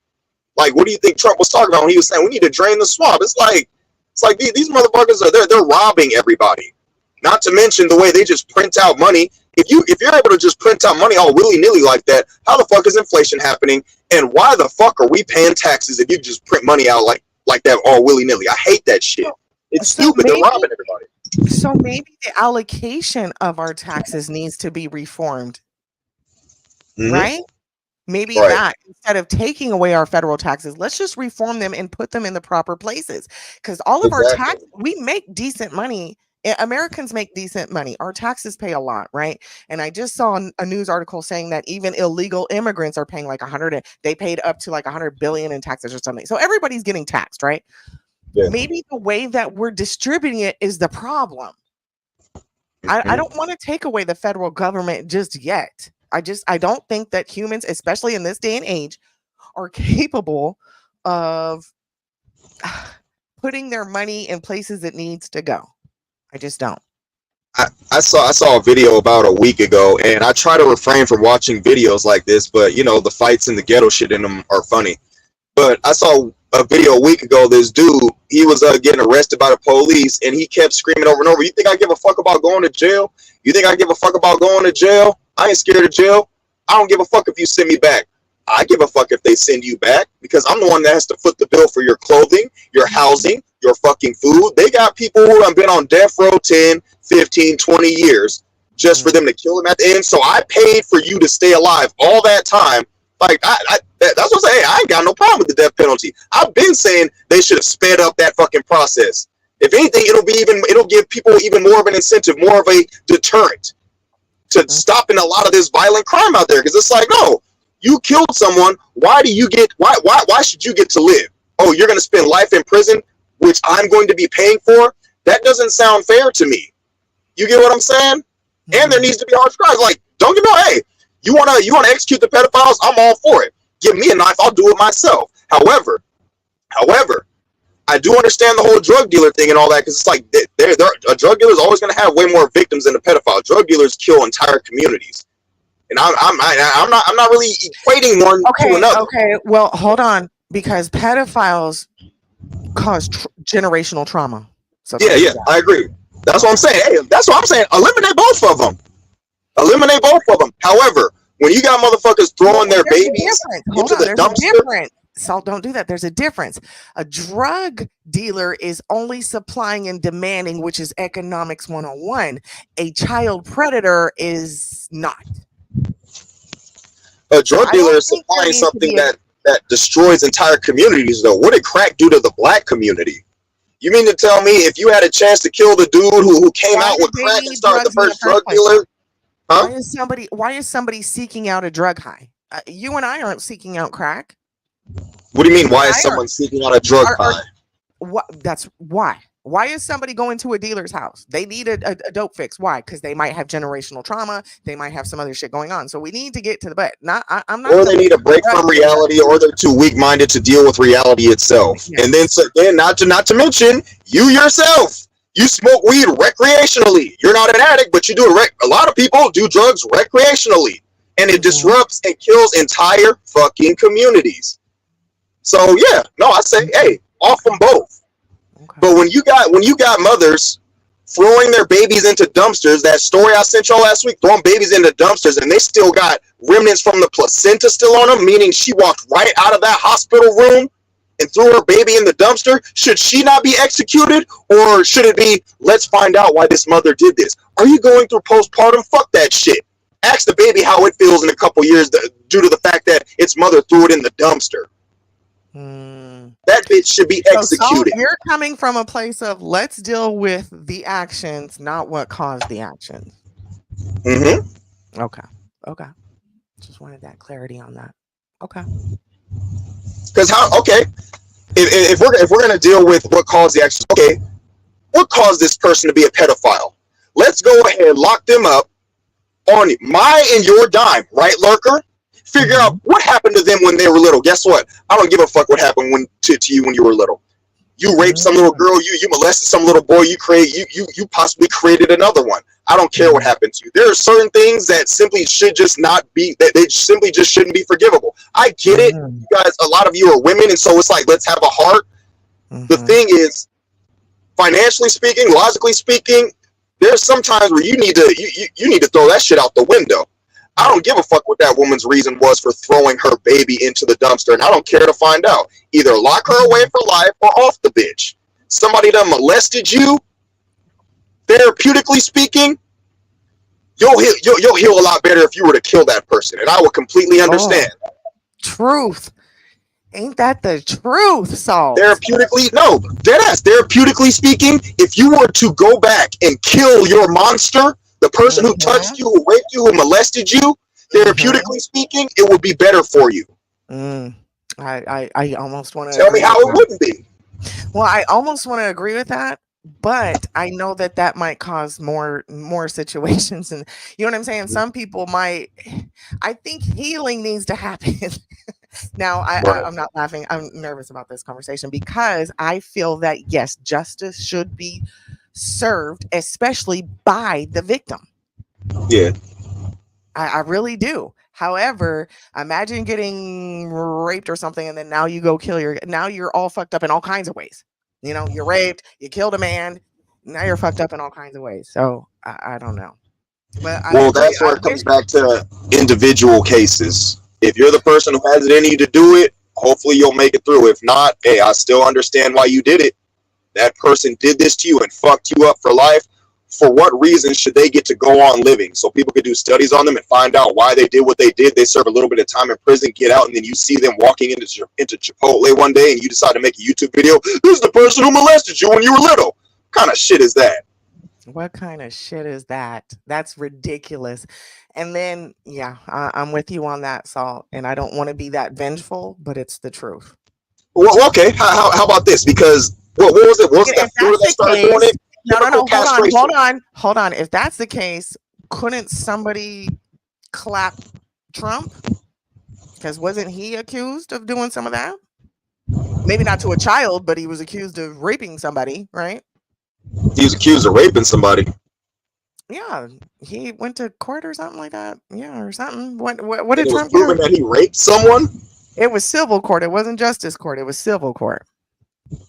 C: Like, what do you think Trump was talking about when he was saying we need to drain the swamp? It's like these motherfuckers are they're robbing everybody. Not to mention the way they just print out money. If you're able to just print out money all willy nilly like that, how the fuck is inflation happening? And why the fuck are we paying taxes if you just print money out like that all willy nilly? I hate that shit.
A: So,
C: It's
A: so
C: stupid. They're robbing everybody.
A: maybe the allocation of our taxes needs to be reformed,
C: Mm-hmm.
A: right? Maybe
C: Right.
A: that instead of taking away our federal taxes, let's just reform them and put them in the proper places. Because all of our
C: Exactly.
A: tax, we make decent money. Americans make decent money. Our taxes pay a lot, right? And I just saw a news article saying that even illegal immigrants are paying like 100. They paid up to like 100 billion in taxes or something. So everybody's getting taxed, right?
C: Yeah.
A: Maybe the way that we're distributing it is the problem. I
C: Mm-hmm.
A: don't want to take away the federal government just yet. I don't think that humans, especially in this day and age, are capable of putting their money in places it needs to go. I just don't.
C: I saw a video about a week ago, and I try to refrain from watching videos like this, but you know the fights and the ghetto shit in them are funny. But I saw a video a week ago. This dude, he was getting arrested by the police, and he kept screaming over and over, "You think I give a fuck about going to jail? You think I give a fuck about going to jail? I ain't scared of jail. I don't give a fuck if you send me back. I give a fuck if they send you back because I'm the one that has to foot the bill for your clothing, your housing, your fucking food. They got people who have been on death row 10, 15, 20 years just for
A: Mm.
C: them to kill them at the end. So I paid for you to stay alive all that time. Like that's what I'm saying. I ain't got no problem with the death penalty. I've been saying they should have sped up that fucking process. If anything, it'll give people even more of an incentive, more of a deterrent to
A: Mm.
C: stopping a lot of this violent crime out there. Because it's like, no, you killed someone. Why should you get to live? Oh, you're going to spend life in prison, which I'm going to be paying for. That doesn't sound fair to me. You get what I'm saying? And there
A: Mhm.
C: needs to be harsh crimes. Like, don't get me wrong. Hey, you wanna execute the pedophiles? I'm all for it. Give me a knife. I'll do it myself. However, I do understand the whole drug dealer thing and all that because it's like a drug dealer is always going to have way more victims than a pedophile. Drug dealers kill entire communities, and I'm not really equating one to
A: Okay,
C: another.
A: okay. Well, hold on, because pedophiles cause generational trauma. So
C: Yeah,
A: don't do
C: yeah,
A: that.
C: I agree. That's what I'm
A: Okay.
C: saying. Hey, that's what I'm saying. Eliminate both of them. Eliminate both of them. However, when you got motherfuckers
A: Well,
C: throwing their
A: there's a
C: babies
A: difference. Hold
C: into
A: on,
C: the
A: there's a
C: dumpster,
A: difference. Salt, don't do that. There's a difference. A drug dealer is only supplying and demanding, which is economics 101. A child predator is not.
C: a
A: So
C: drug
A: I
C: dealer
A: don't
C: is
A: think there
C: supplying
A: needs to
C: something
A: be a
C: that destroys entire communities. Though, what did crack do to the black community? You mean to tell me if you had a chance to kill the dude who came
A: why
C: out with
A: did they
C: crack and
A: need
C: started the
A: drugs in the
C: first
A: first
C: drug
A: place?
C: dealer? Huh?
A: Why is somebody seeking out a drug high? You and I aren't seeking out crack.
C: What do you mean?
A: You and
C: Why is
A: I are
C: someone seeking out a drug
A: are
C: high?
A: what that's why. Why is somebody going to a dealer's house? They need a dope fix. Why? Because they might have generational trauma. They might have some other shit going on. So we need to get to the butt. Not I'm not
C: Or they need a
A: defending the
C: break
A: drug
C: from
A: dealer.
C: reality, or they're too weak-minded to deal with reality itself. And then,
A: Yes.
C: so then, not to mention you yourself. You smoke weed recreationally. You're not an addict, but you do it. A lot of people do drugs recreationally, and it
A: Mhm.
C: disrupts and kills entire fucking communities. So yeah, no, I say,
A: Okay.
C: hey, off them both.
A: Okay.
C: But when you got mothers throwing their babies into dumpsters. That story I sent y'all last week, throwing babies into dumpsters, and they still got remnants from the placenta still on them, meaning she walked right out of that hospital room and threw her baby in the dumpster. Should she not be executed, or should it be, let's find out why this mother did this? Are you going through postpartum? Fuck that shit. Ask the baby how it feels in a couple years due to the fact that its mother threw it in the dumpster. That bitch should be executed.
A: So you're coming from a place of let's deal with the actions, not what caused the actions.
C: Mm-hmm.
A: Okay. Just wanted that clarity on that. Okay.
C: Because if we're gonna deal with what caused the actions, okay, what caused this person to be a pedophile? Let's go ahead, lock them up on my and your dime, right, Lurker? Figure out what happened to them when they were little. Guess what? I don't give a fuck what happened to you when you were little. You raped some little girl. You molested some little boy. You possibly created another one. I don't care what happened to you. There are certain things that simply should just not be. That they simply just shouldn't be forgivable. I get it, you guys. A lot of you are women, and so it's like, let's have a heart. The thing is, financially speaking, logically speaking, there's some times where you need to throw that shit out the window. I don't give a fuck what that woman's reason was for throwing her baby into the dumpster, and I don't care to find out. Either lock her away for life or off the bitch. Somebody that molested you, therapeutically speaking, you'll heal a lot better if you were to kill that person, and I would completely understand.
A: Truth. Ain't that the truth, Salt?
C: Therapeutically, no, deadass. Therapeutically speaking, if you were to go back and kill your monster, the person who touched you, who raped you, who molested you, therapeutically speaking, it would be better for you.
A: I almost want to
C: tell me how it wouldn't be.
A: Well, I almost want to agree with that, but I know that might cause more situations, and you know what I'm saying. Some people might. I think healing needs to happen. Now, I'm not laughing. I'm nervous about this conversation because I feel that yes, justice should be served, especially by the victim.
C: Yeah.
A: I really do. However, imagine getting raped or something, and then now you go now you're all fucked up in all kinds of ways. You know, you're raped, you killed a man, now you're fucked up in all kinds of ways. So I don't know. But
C: that's where it comes back to individual cases. If you're the person who has it in you to do it, hopefully you'll make it through. If not, hey, I still understand why you did it. That person did this to you and fucked you up for life. For what reason should they get to go on living? So people could do studies on them and find out why they did what they did. They serve a little bit of time in prison, get out, and then you see them walking into Chipotle one day and you decide to make a YouTube video. This is the person who molested you when you were little. What kind of shit is that?
A: What kind of shit is that? That's ridiculous. And then, yeah, I'm with you on that, Salt. And I don't want to be that vengeful, but it's the truth.
C: Well, okay. How about this? Because what was it? What was that Florida that started doing it?
A: No. Hold on. If that's the case, couldn't somebody clap Trump? Because wasn't he accused of doing some of that? Maybe not to a child, but he was accused of raping somebody, right?
C: He was accused of raping somebody.
A: Yeah, he went to court or something like that. Yeah, or something. What did Trump
C: do? That he raped someone?
A: It was civil court. It wasn't justice court. It was civil court.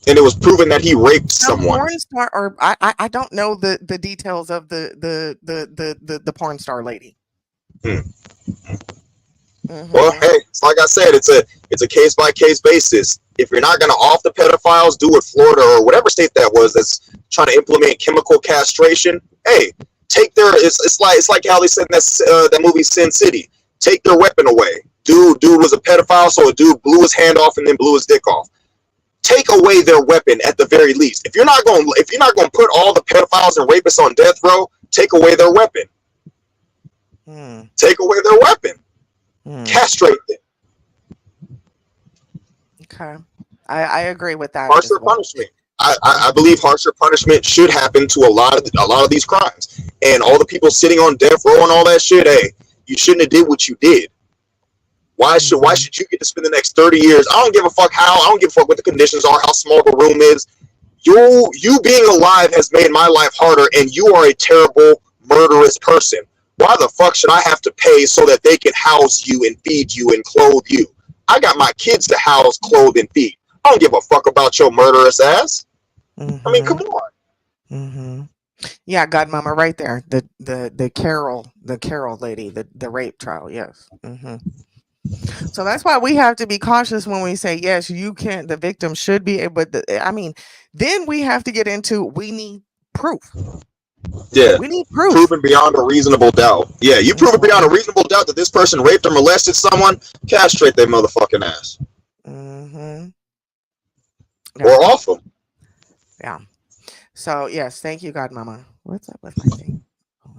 C: And it was proven that he raped someone.
A: Porn star, or I don't know the details of the porn star lady.
C: Well, hey, like I said, it's a case by case basis. If you're not gonna off the pedophiles, do what Florida or whatever state that was that's trying to implement chemical castration. Hey, take their it's like how they said in that movie Sin City. Take their weapon away. Dude was a pedophile, so a dude blew his hand off and then blew his dick off. Take away their weapon at the very least. If you're not going to put all the pedophiles and rapists on death row, take away their weapon. Take away their weapon. Castrate them.
A: Okay, I agree with that.
C: Harsher punishment. I believe harsher punishment should happen to a lot of these crimes. And all the people sitting on death row and all that shit. Hey, you shouldn't have did what you did. Why should you get to spend the next 30 years? I don't give a fuck how. I don't give a fuck what the conditions are, how small the room is. You being alive has made my life harder, and you are a terrible, murderous person. Why the fuck should I have to pay so that they can house you and feed you and clothe you? I got my kids to house, clothe, and feed. I don't give a fuck about your murderous ass. I mean, come on.
A: Yeah, Godmama, right there. The Carol lady, the rape trial. Yes. So that's why we have to be cautious when we say yes. You can't. The victim should be able. I mean, then we have to get into we need proof.
C: Yeah.
A: We need proof.
C: Proven beyond a reasonable doubt. Yeah, you prove it beyond a
A: Mhm,
C: reasonable doubt that this person raped or molested someone, castrate their motherfucking ass.
A: mhm.
C: Or
A: Yeah,
C: off them.
A: yeah. So yes, thank you, Godmama. What's up with my thing? Oh,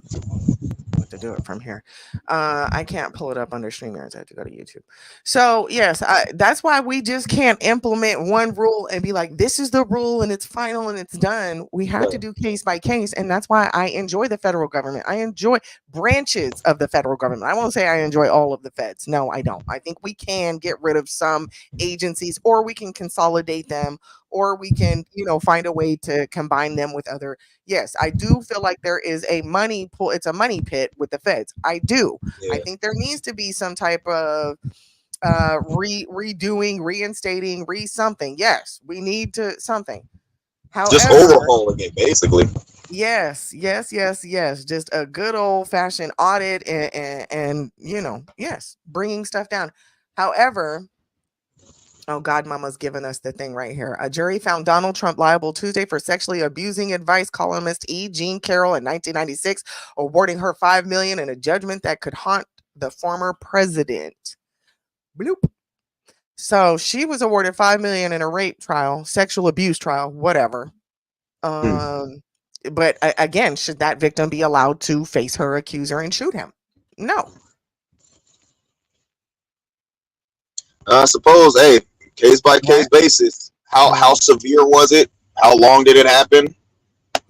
A: what to do it from here. I can't pull it up under StreamYards. I have to go to YouTube. So yes, that's why we just can't implement one rule and be like, this is the rule and it's final and it's done. We have to do case by case, and that's why I enjoy the federal government. I enjoy branches of the federal government. I won't say I enjoy all of the feds. No, I don't. I think we can get rid of some agencies, or we can consolidate them, or we can, find a way to combine them with other. Yes, I do feel like there is a money pool. It's a money pit with the feds. I do. I
C: Yeah.
A: think there needs to be some type of redoing, reinstating, something. Yes, we need to something.
C: Just
A: However,
C: overhauling it, basically.
A: yes, yes, yes, yes, just a good old fashioned audit and yes, bringing stuff down. However, oh, God, Mama's giving us the thing right here. A jury found Donald Trump liable Tuesday for sexually abusing advice columnist Jean Carroll in 1996, awarding her $5 million in a judgment that could haunt the former president. Bloop. So she was awarded $5 million in a rape trial, sexual abuse trial, whatever.
C: Hmm.
A: Um, but again, should that victim be allowed to face her accuser and shoot him? No.
C: I suppose, hey, case by case
A: What?
C: basis. How
A: Mm,
C: severe was it? How long did it happen?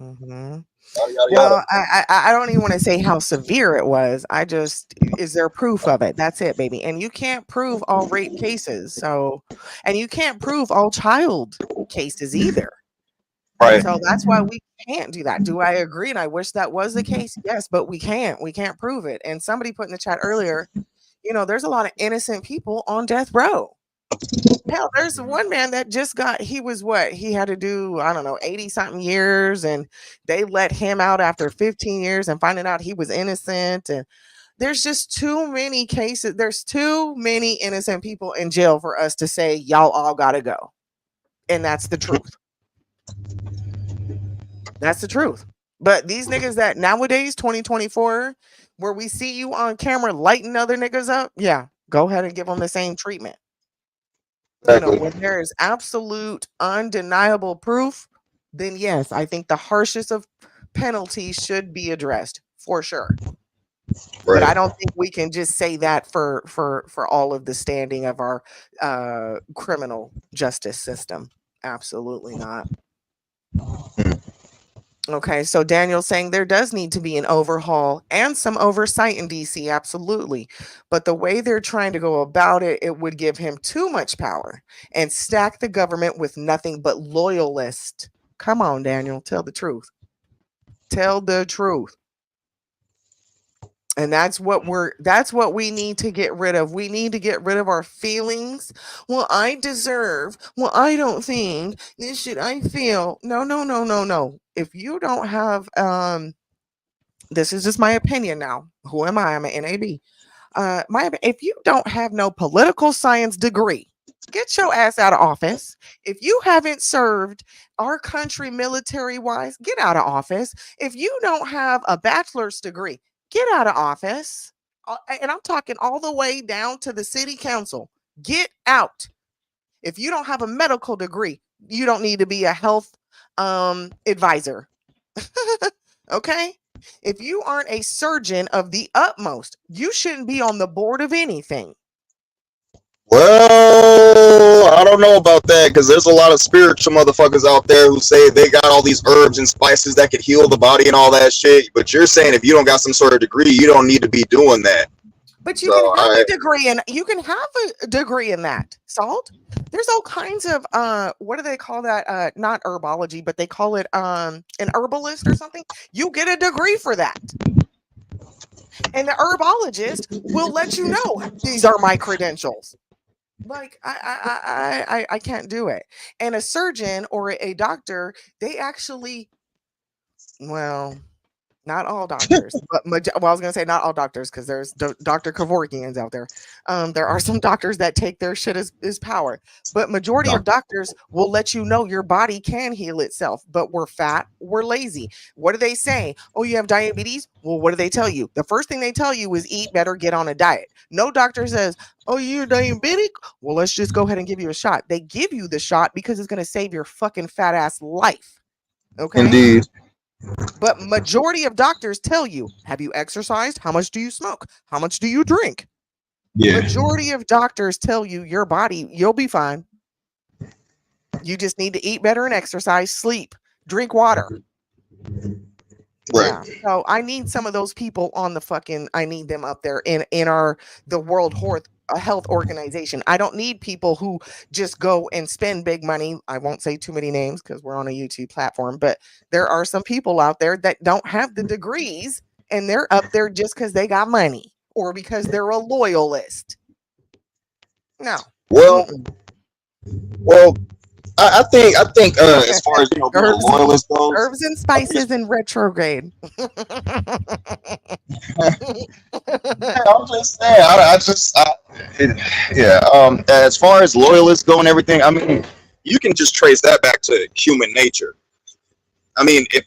A: hmm
C: Yada yada yada.
A: Well, I don't even want to say how severe it was. I just is there proof of it? That's it, baby. And you can't prove all rape cases. So, and you can't prove all child cases either.
C: Right.
A: So that's why we can't do that. Do I agree? And I wish that was the case. Yes, but we can't. We can't prove it. And somebody put in the chat earlier, there's a lot of innocent people on death row. Hell, there's one man that just he was what? He had to do, I don't know, 80 something years, and they let him out after 15 years and finding out he was innocent. And there's just too many cases. There's too many innocent people in jail for us to say, y'all all got to go. And that's the truth. That's the truth. But these niggas that nowadays, 2024, where we see you on camera lighting other niggas up, yeah, go ahead and give them the same treatment.
C: Exactly.
A: When there is absolute undeniable proof, then yes, I think the harshest of penalties should be addressed for sure. But I
C: Right.
A: don't think we can just say that for all of the standing of our criminal justice system. Absolutely not.
C: Hmm.
A: Okay, so Daniel's saying there does need to be an overhaul and some oversight in DC, absolutely. But the way they're trying to go about it, it would give him too much power and stack the government with nothing but loyalists. Come on, Daniel, tell the truth. Tell the truth. And that's what we need to get rid of. We need to get rid of our feelings. Well, I deserve. Well, I don't think this should I feel. No, no, no, no, no. If you don't have this is just my opinion now. Who am I? I'm an NAB. If you don't have no political science degree, get your ass out of office. If you haven't served our country military wise, get out of office. If you don't have a bachelor's degree, get out of office. And I'm talking all the way down to the city council. Get out. If you don't have a medical degree, you don't need to be a health advisor. Okay? If you aren't a surgeon of the utmost, you shouldn't be on the board of anything.
C: Well, I don't know about that because there's a lot of spiritual motherfuckers out there who say they got all these herbs and spices that could heal the body and all that shit. But you're saying if you don't got some sort of degree, you don't need to be doing that.
A: But
C: So
A: you can have a degree in that. Salt. There's all kinds of what do they call that? Not herbology, but they call it an herbalist or something. You get a degree for that. And the herbologist will let you know these are my credentials. Like I can't do it. And a surgeon or a doctor, they actually Well, not all doctors, but well, I was gonna say not all doctors because there's Dr. Kevorkians out there. There are some doctors that take their shit as power, but majority of
C: No.
A: doctors will let you know your body can heal itself. But we're fat, we're lazy. What do they say? Oh, you have diabetes? Well, what do they tell you? The first thing they tell you is eat better, get on a diet. No doctor says, "Oh, you're diabetic? Well, let's just go ahead and give you a shot." They give you the shot because it's gonna save your fucking fat ass life. Okay.
C: Indeed.
A: But majority of doctors tell you, have you exercised? How much do you smoke? How much do you drink?
C: Yeah.
A: Majority of doctors tell you your body, you'll be fine. You just need to eat better and exercise, sleep, drink water.
C: Right.
A: Yeah. So I need some of those people on the fucking I need them up there in our the World Health Organization. I don't need people who just go and spend big money. I won't say too many names because we're on a YouTube platform, but there are some people out there that don't have the degrees and they're up there just because they got money or because they're a loyalist. No.
C: Well,
A: Mm-mm.
C: well, I think as far as being a
A: herbs,
C: loyalist goes,
A: herbs and
C: I think it's
A: spices in retrograde.
C: yeah, I'm just saying. Yeah. As far as loyalists go and everything, I mean, you can just trace that back to human nature. I mean, if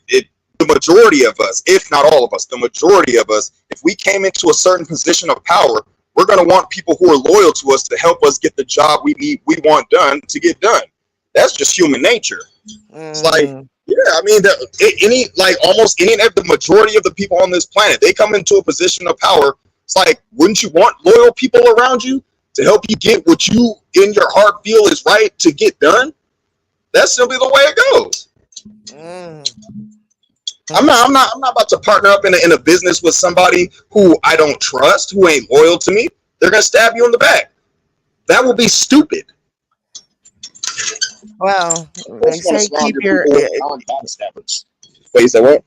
C: the majority of us, if not all of us, the majority of us, if we came into a certain position of power, we're going to want people who are loyal to us to help us get the job we want done to get done. That's just human nature. It's like,
A: Mm.
C: yeah, I mean, any like almost any of the majority of the people on this planet, they come into a position of power. It's like, wouldn't you want loyal people around you to help you get what you in your heart feel is right to get done? That's simply the way it goes.
A: Mm.
C: I'm
A: Mm.
C: not, I'm not, I'm not about to partner up in a business with somebody who I don't trust, who ain't loyal to me. They're gonna stab you in the back. That will be stupid.
A: Well,
C: Of
A: they
C: course, you want to
A: say
C: surround
A: keep
C: your
A: your
C: people with non-backstabbers. Wait, you said what?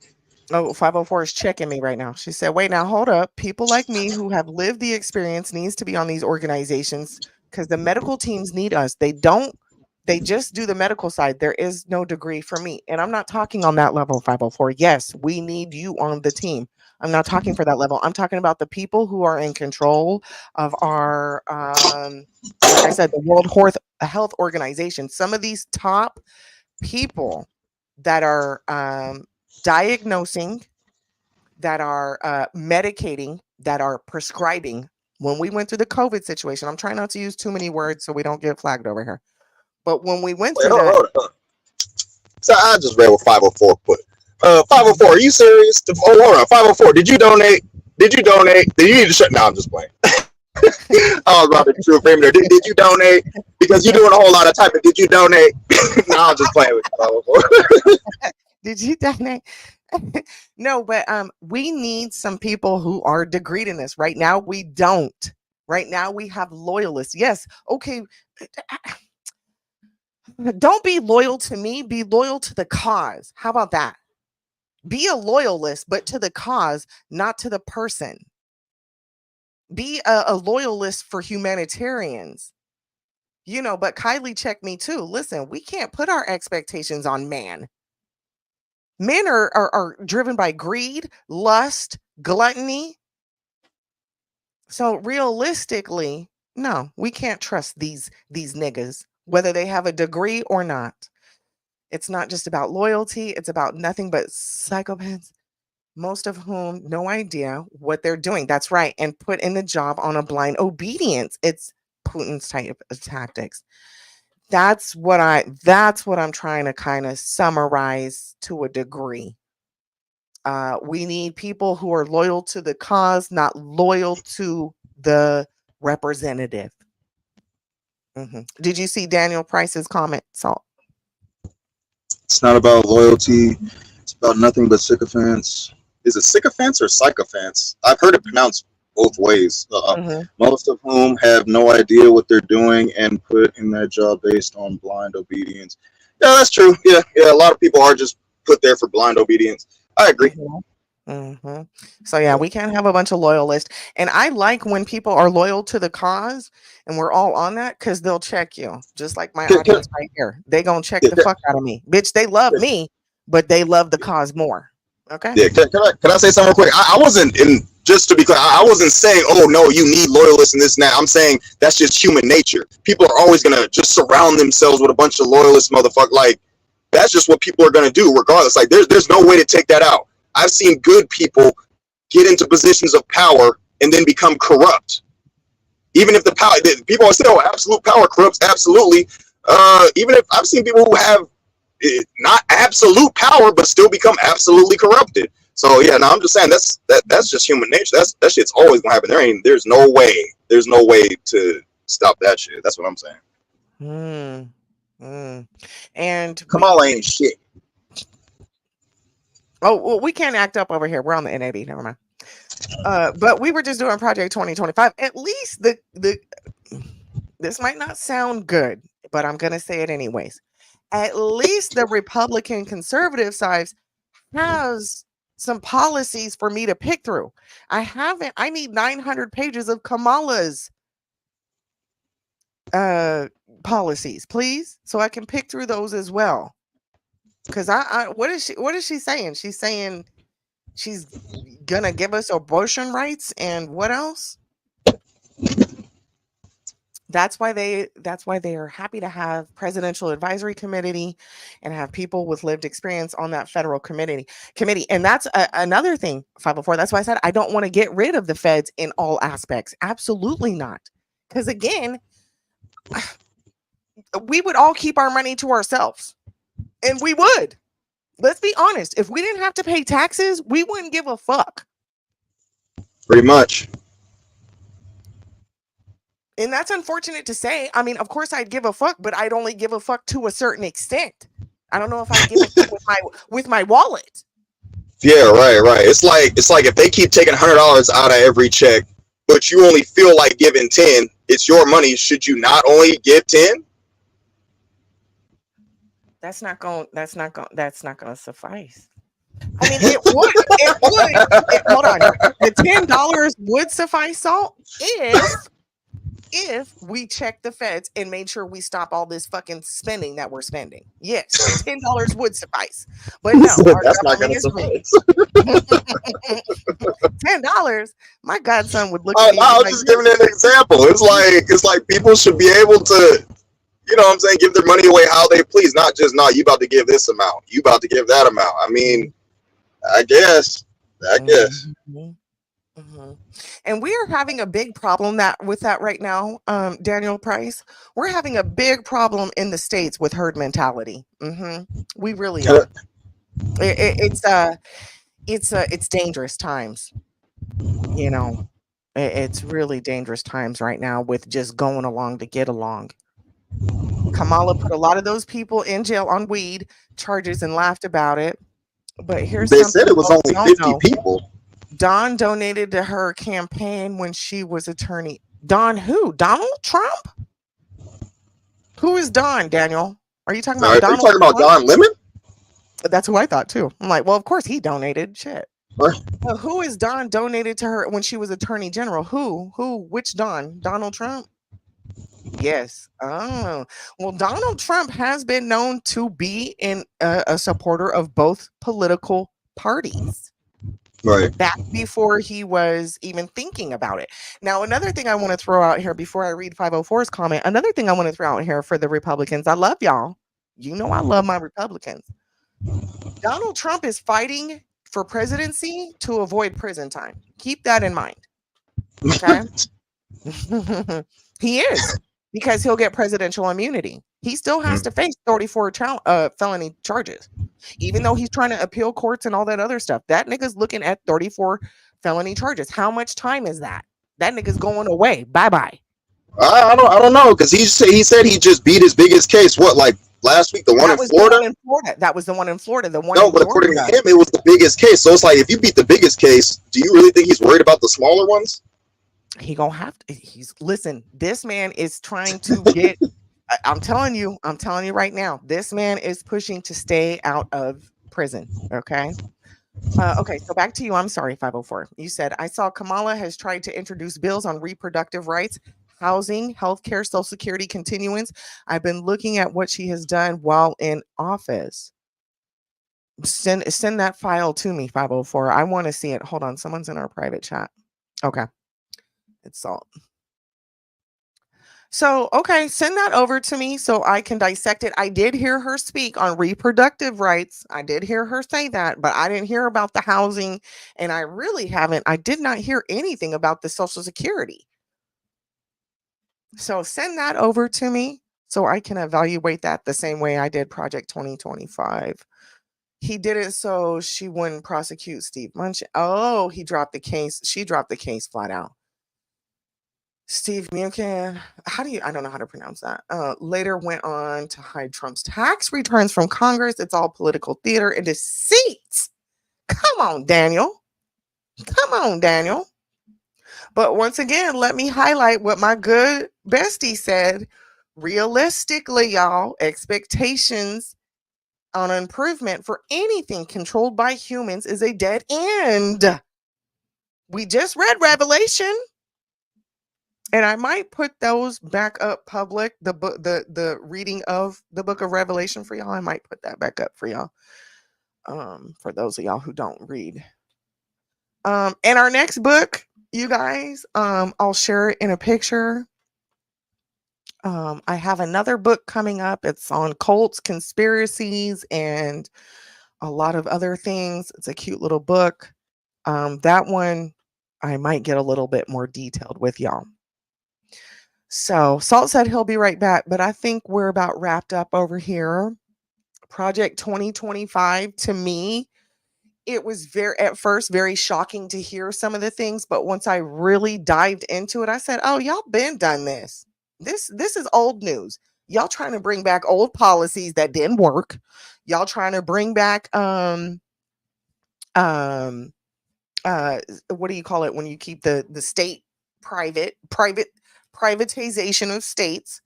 A: oh, 504 is checking me right now. She said, "Wait, now hold up. People like me who have lived the experience needs to be on these organizations because the medical teams need us. They don't they just do the medical side. There is no degree for me. And I'm not talking on that level 504. Yes, we need you on the team. I'm not talking for that level. I'm talking about the people who are in control of our like I said, the Health Organization. Some of these top people that are diagnosing, that are medicating, that are prescribing. When we went through the COVID situation, I'm trying not to use too many words so we don't get flagged over here. But when we went
C: Wait,
A: through that,
C: hold on. So I just read what 504 put. 504, are you serious? Oh, hold on. 504, did you donate? Did you donate? Did you need to shut? No, I'm just playing. I was about to true frame there. Did you donate? Because you're doing a whole lot of typing. Did you donate? No, I'm just playing with you. 504.
A: did you donate? No, but we need some people who are degreed in this. Right now, we don't. Right now, we have loyalists. Yes, okay. Don't be loyal to me. Be loyal to the cause. How about that? Be a loyalist, but to the cause, not to the person. Be a loyalist for humanitarians. But Kylie checked me too. Listen, we can't put our expectations on man. Men are driven by greed, lust, gluttony. So realistically, no, we can't trust these niggas, whether they have a degree or not. It's not just about loyalty, it's about nothing but psychopaths, most of whom no idea what they're doing. That's right, and put in the job on a blind obedience. It's Putin's type of tactics. That's what I'm trying to kind of summarize to a degree. We need people who are loyal to the cause, not loyal to the representative. Did you see Daniel Price's comment? So,
C: It's not about loyalty. It's about nothing but sycophants. Is it sycophants or sycophants? I've heard it pronounced both ways.
A: mhm.
C: Most of whom have no idea what they're doing and put in that job based on blind obedience. Yeah, that's true. Yeah, yeah. A lot of people are just put there for blind obedience. I agree.
A: Mhm. Mhm. So yeah, we can't have a bunch of loyalists. And I like when people are loyal to the cause and we're all on that because they'll check you. Just like my
C: Can, can,
A: audience right here. They gonna check the
C: can,
A: fuck out of me. Bitch, they love me, but they love the cause more. Okay.
C: Yeah, can I say something real quick? I wasn't in, just to be clear, I wasn't saying, oh no, you need loyalists and this and that. I'm saying that's just human nature. People are always gonna just surround themselves with a bunch of loyalists, motherfucker. Like that's just what people are gonna do, regardless. Like there's no way to take that out. I've seen good people get into positions of power and then become corrupt. Even if the power, people are saying, oh, absolute power corrupts. Absolutely. Even if I've seen people who have not absolute power, but still become absolutely corrupted. So yeah, no, I'm just saying that's just human nature. That shit's always gonna happen. There's no way to stop that shit. That's what I'm saying.
A: Mm, mm. And we
C: Kamala ain't shit.
A: oh well, we can't act up over here. We're on the NAB. Never mind. But we were just doing Project 2025. At least the this might not sound good, but I'm gonna say it anyways. At least the Republican conservative side has some policies for me to pick through. I need 900 pages of Kamala's uh policies, please, so I can pick through those as well. Cuz what is she saying? She's saying she's gonna give us abortion rights and what else? That's why they are happy to have presidential advisory committee and have people with lived experience on that federal committee. And that's another thing, 504. That's why I said I don't want to get rid of the feds in all aspects. Absolutely not. Because again, we would all keep our money to ourselves. And we would. Let's be honest. If we didn't have to pay taxes, we wouldn't give a fuck.
C: Pretty much.
A: And that's unfortunate to say. I mean, of course I'd give a fuck, but I'd only give a fuck to a certain extent. I don't know if I'd give a fuck with my wallet.
C: Yeah, right. It's like if they keep taking $100 out of every check, but you only feel like giving 10, it's your money. Should you not only give 10?
A: That's not going to suffice. I mean, it would. It would. Hold on. The $10 would suffice all if we checked the feds and made sure we stop all this fucking spending that we're spending. Yes, the $10 would suffice. But no, our
C: That's not
A: government
C: gonna
A: is rigged.
C: suffice.
A: $10, my godson would look at
C: I,
A: me and be
C: I was
A: like,
C: just giving an example. It's like people should be able to, what I'm saying, give their money away how they please, not just no, you about to give this amount, you about to give that amount. I mean, I guess, I guess.
A: Mhm, mhm. And we are having a big problem that with that right now, Daniel Price. We're having a big problem in the states with herd mentality. We really are. It's it's dangerous times. You know, it's really dangerous times right now with just going along to get along. Kamala put a lot of those people in jail on weed charges and laughed about it. But here's
C: They said
A: something
C: it was
A: folks
C: only
A: don't
C: 50
A: know.
C: people.
A: Don donated to her campaign when she was attorney. Don who? Donald Trump? Who is Don, Daniel? Are you talking
C: All
A: about
C: right, are you
A: Donald
C: talking about
A: Trump?
C: Don Lemon?
A: That's who I thought too. I'm like, well, of course he donated. Shit.
C: Or-
A: Who is Don donated to her when she was attorney general? Who? Who? Which Don? Donald Trump? Yes. Oh, well, Donald Trump has been known to be in a supporter of both political parties.
C: Right.
A: Back before he was even thinking about it. Now, another thing I want to throw out here before I read 504's comment, another thing I want to throw out here for the Republicans. I love y'all. You know I love my Republicans. Donald Trump is fighting for presidency to avoid prison time. Keep that in mind. Okay. He is because he'll get presidential immunity. He still has to face 34 felony charges, even though he's trying to appeal courts and all that other stuff. That nigga's looking at 34 felony charges. How much time is that? That nigga's going away. Bye bye.
C: I don't know because he said he just beat his biggest case. What, like last week, the one in
A: That was the
C: Florida?
A: one in Florida. That was the one in Florida. The one
C: No,
A: in
C: but according to
A: Georgia.
C: him, it was the biggest case. So it's like if you beat the biggest case, do you really think he's worried about the smaller ones?
A: He gonna have to. He's listen. This man is trying to get. I'm telling you. I'm telling you right now. This man is pushing to stay out of prison. Okay. Okay, so back to you. I'm sorry, 504. You said, I saw Kamala has tried to introduce bills on reproductive rights, housing, healthcare, Social Security continuance. I've been looking at what she has done while in office. Send that file to me, 504. I want to see it. Hold on. Someone's in our private chat. Okay. It's Salt. So, okay, send that over to me so I can dissect it. I did hear her speak on reproductive rights. I did hear her say that, but I didn't hear about the housing. And I did not hear anything about the Social Security. So, send that over to me so I can evaluate that the same way I did Project 2025. He did it so she wouldn't prosecute Steve Munch. Oh, he dropped the case. She dropped the case flat out. Steve Mnuchin, I don't know how to pronounce that. Later went on to hide Trump's tax returns from Congress. It's all political theater and deceit. Come on, Daniel. Come on, Daniel. But once again, let me highlight what my good bestie said. Realistically, y'all, expectations on improvement for anything controlled by humans is a dead end. We just read Revelation. And I might put those back up public, the book, the reading of the book of Revelation for y'all. I might put that back up for y'all. For those of y'all who don't read. And our next book, you guys, I'll share it in a picture. I have another book coming up. It's on cults, conspiracies, and a lot of other things. It's a cute little book. That one I might get a little bit more detailed with y'all. So Salt said he'll be right back, but I think we're about wrapped up over here. Project 2025, to me, it was at first very shocking to hear some of the things, but once I really dived into it, I said, "Oh, y'all been done this. This is old news. Y'all trying to bring back old policies that didn't work. Y'all trying to bring back what do you call it when you keep the state privatization of states.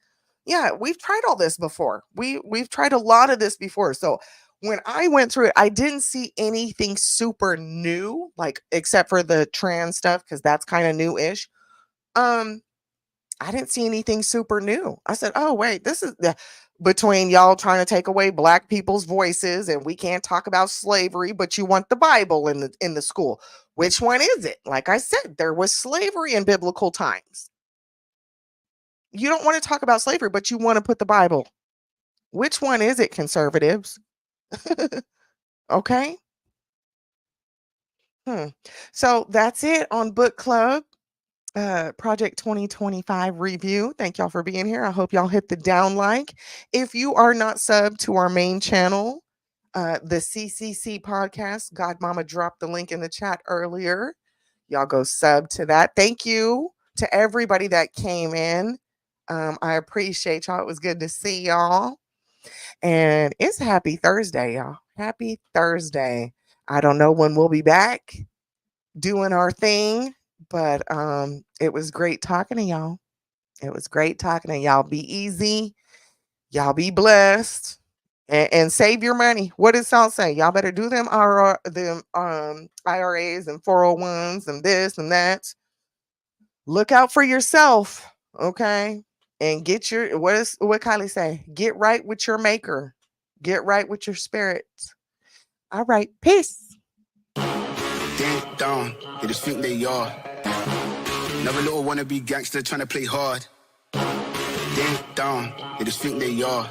A: Yeah, we've tried all this before. We've tried a lot of this before. So when I went through it, I didn't see anything super new, like except for the trans stuff, because that's kind of new-ish. I didn't see anything super new. I said, "Oh, wait, this is between y'all trying to take away black people's voices and we can't talk about slavery, but you want the Bible in the school. Which one is it?" Like I said, there was slavery in biblical times. You don't want to talk about slavery, but you want to put the Bible. Which one is it, conservatives? Okay. So that's it on book club. Project 2025 review. Thank y'all for being here. I hope y'all hit the down like. If you are not subbed to our main channel, the CCC podcast, God Mama dropped the link in the chat earlier. Y'all go sub to that. Thank you to everybody that came in. I appreciate y'all. It was good to see y'all. And it's happy Thursday, y'all. Happy Thursday. I don't know when we'll be back doing our thing, but it was great talking to y'all. It was great talking to y'all. Be easy. Y'all be blessed. And save your money. What does Salt say? Y'all better do them IRAs and 401s and this and that. Look out for yourself, okay? And get your what Kylie say? Get right with your maker. Get right with your spirits. All right, peace.
D: Ding dong, they just think they are. Another little wannabe gangster trying to play hard. Ding dong, they just think they are.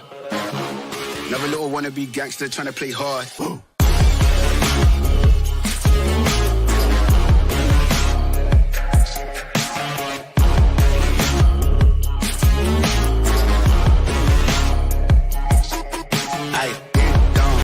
D: Another little wannabe gangster trying to play hard.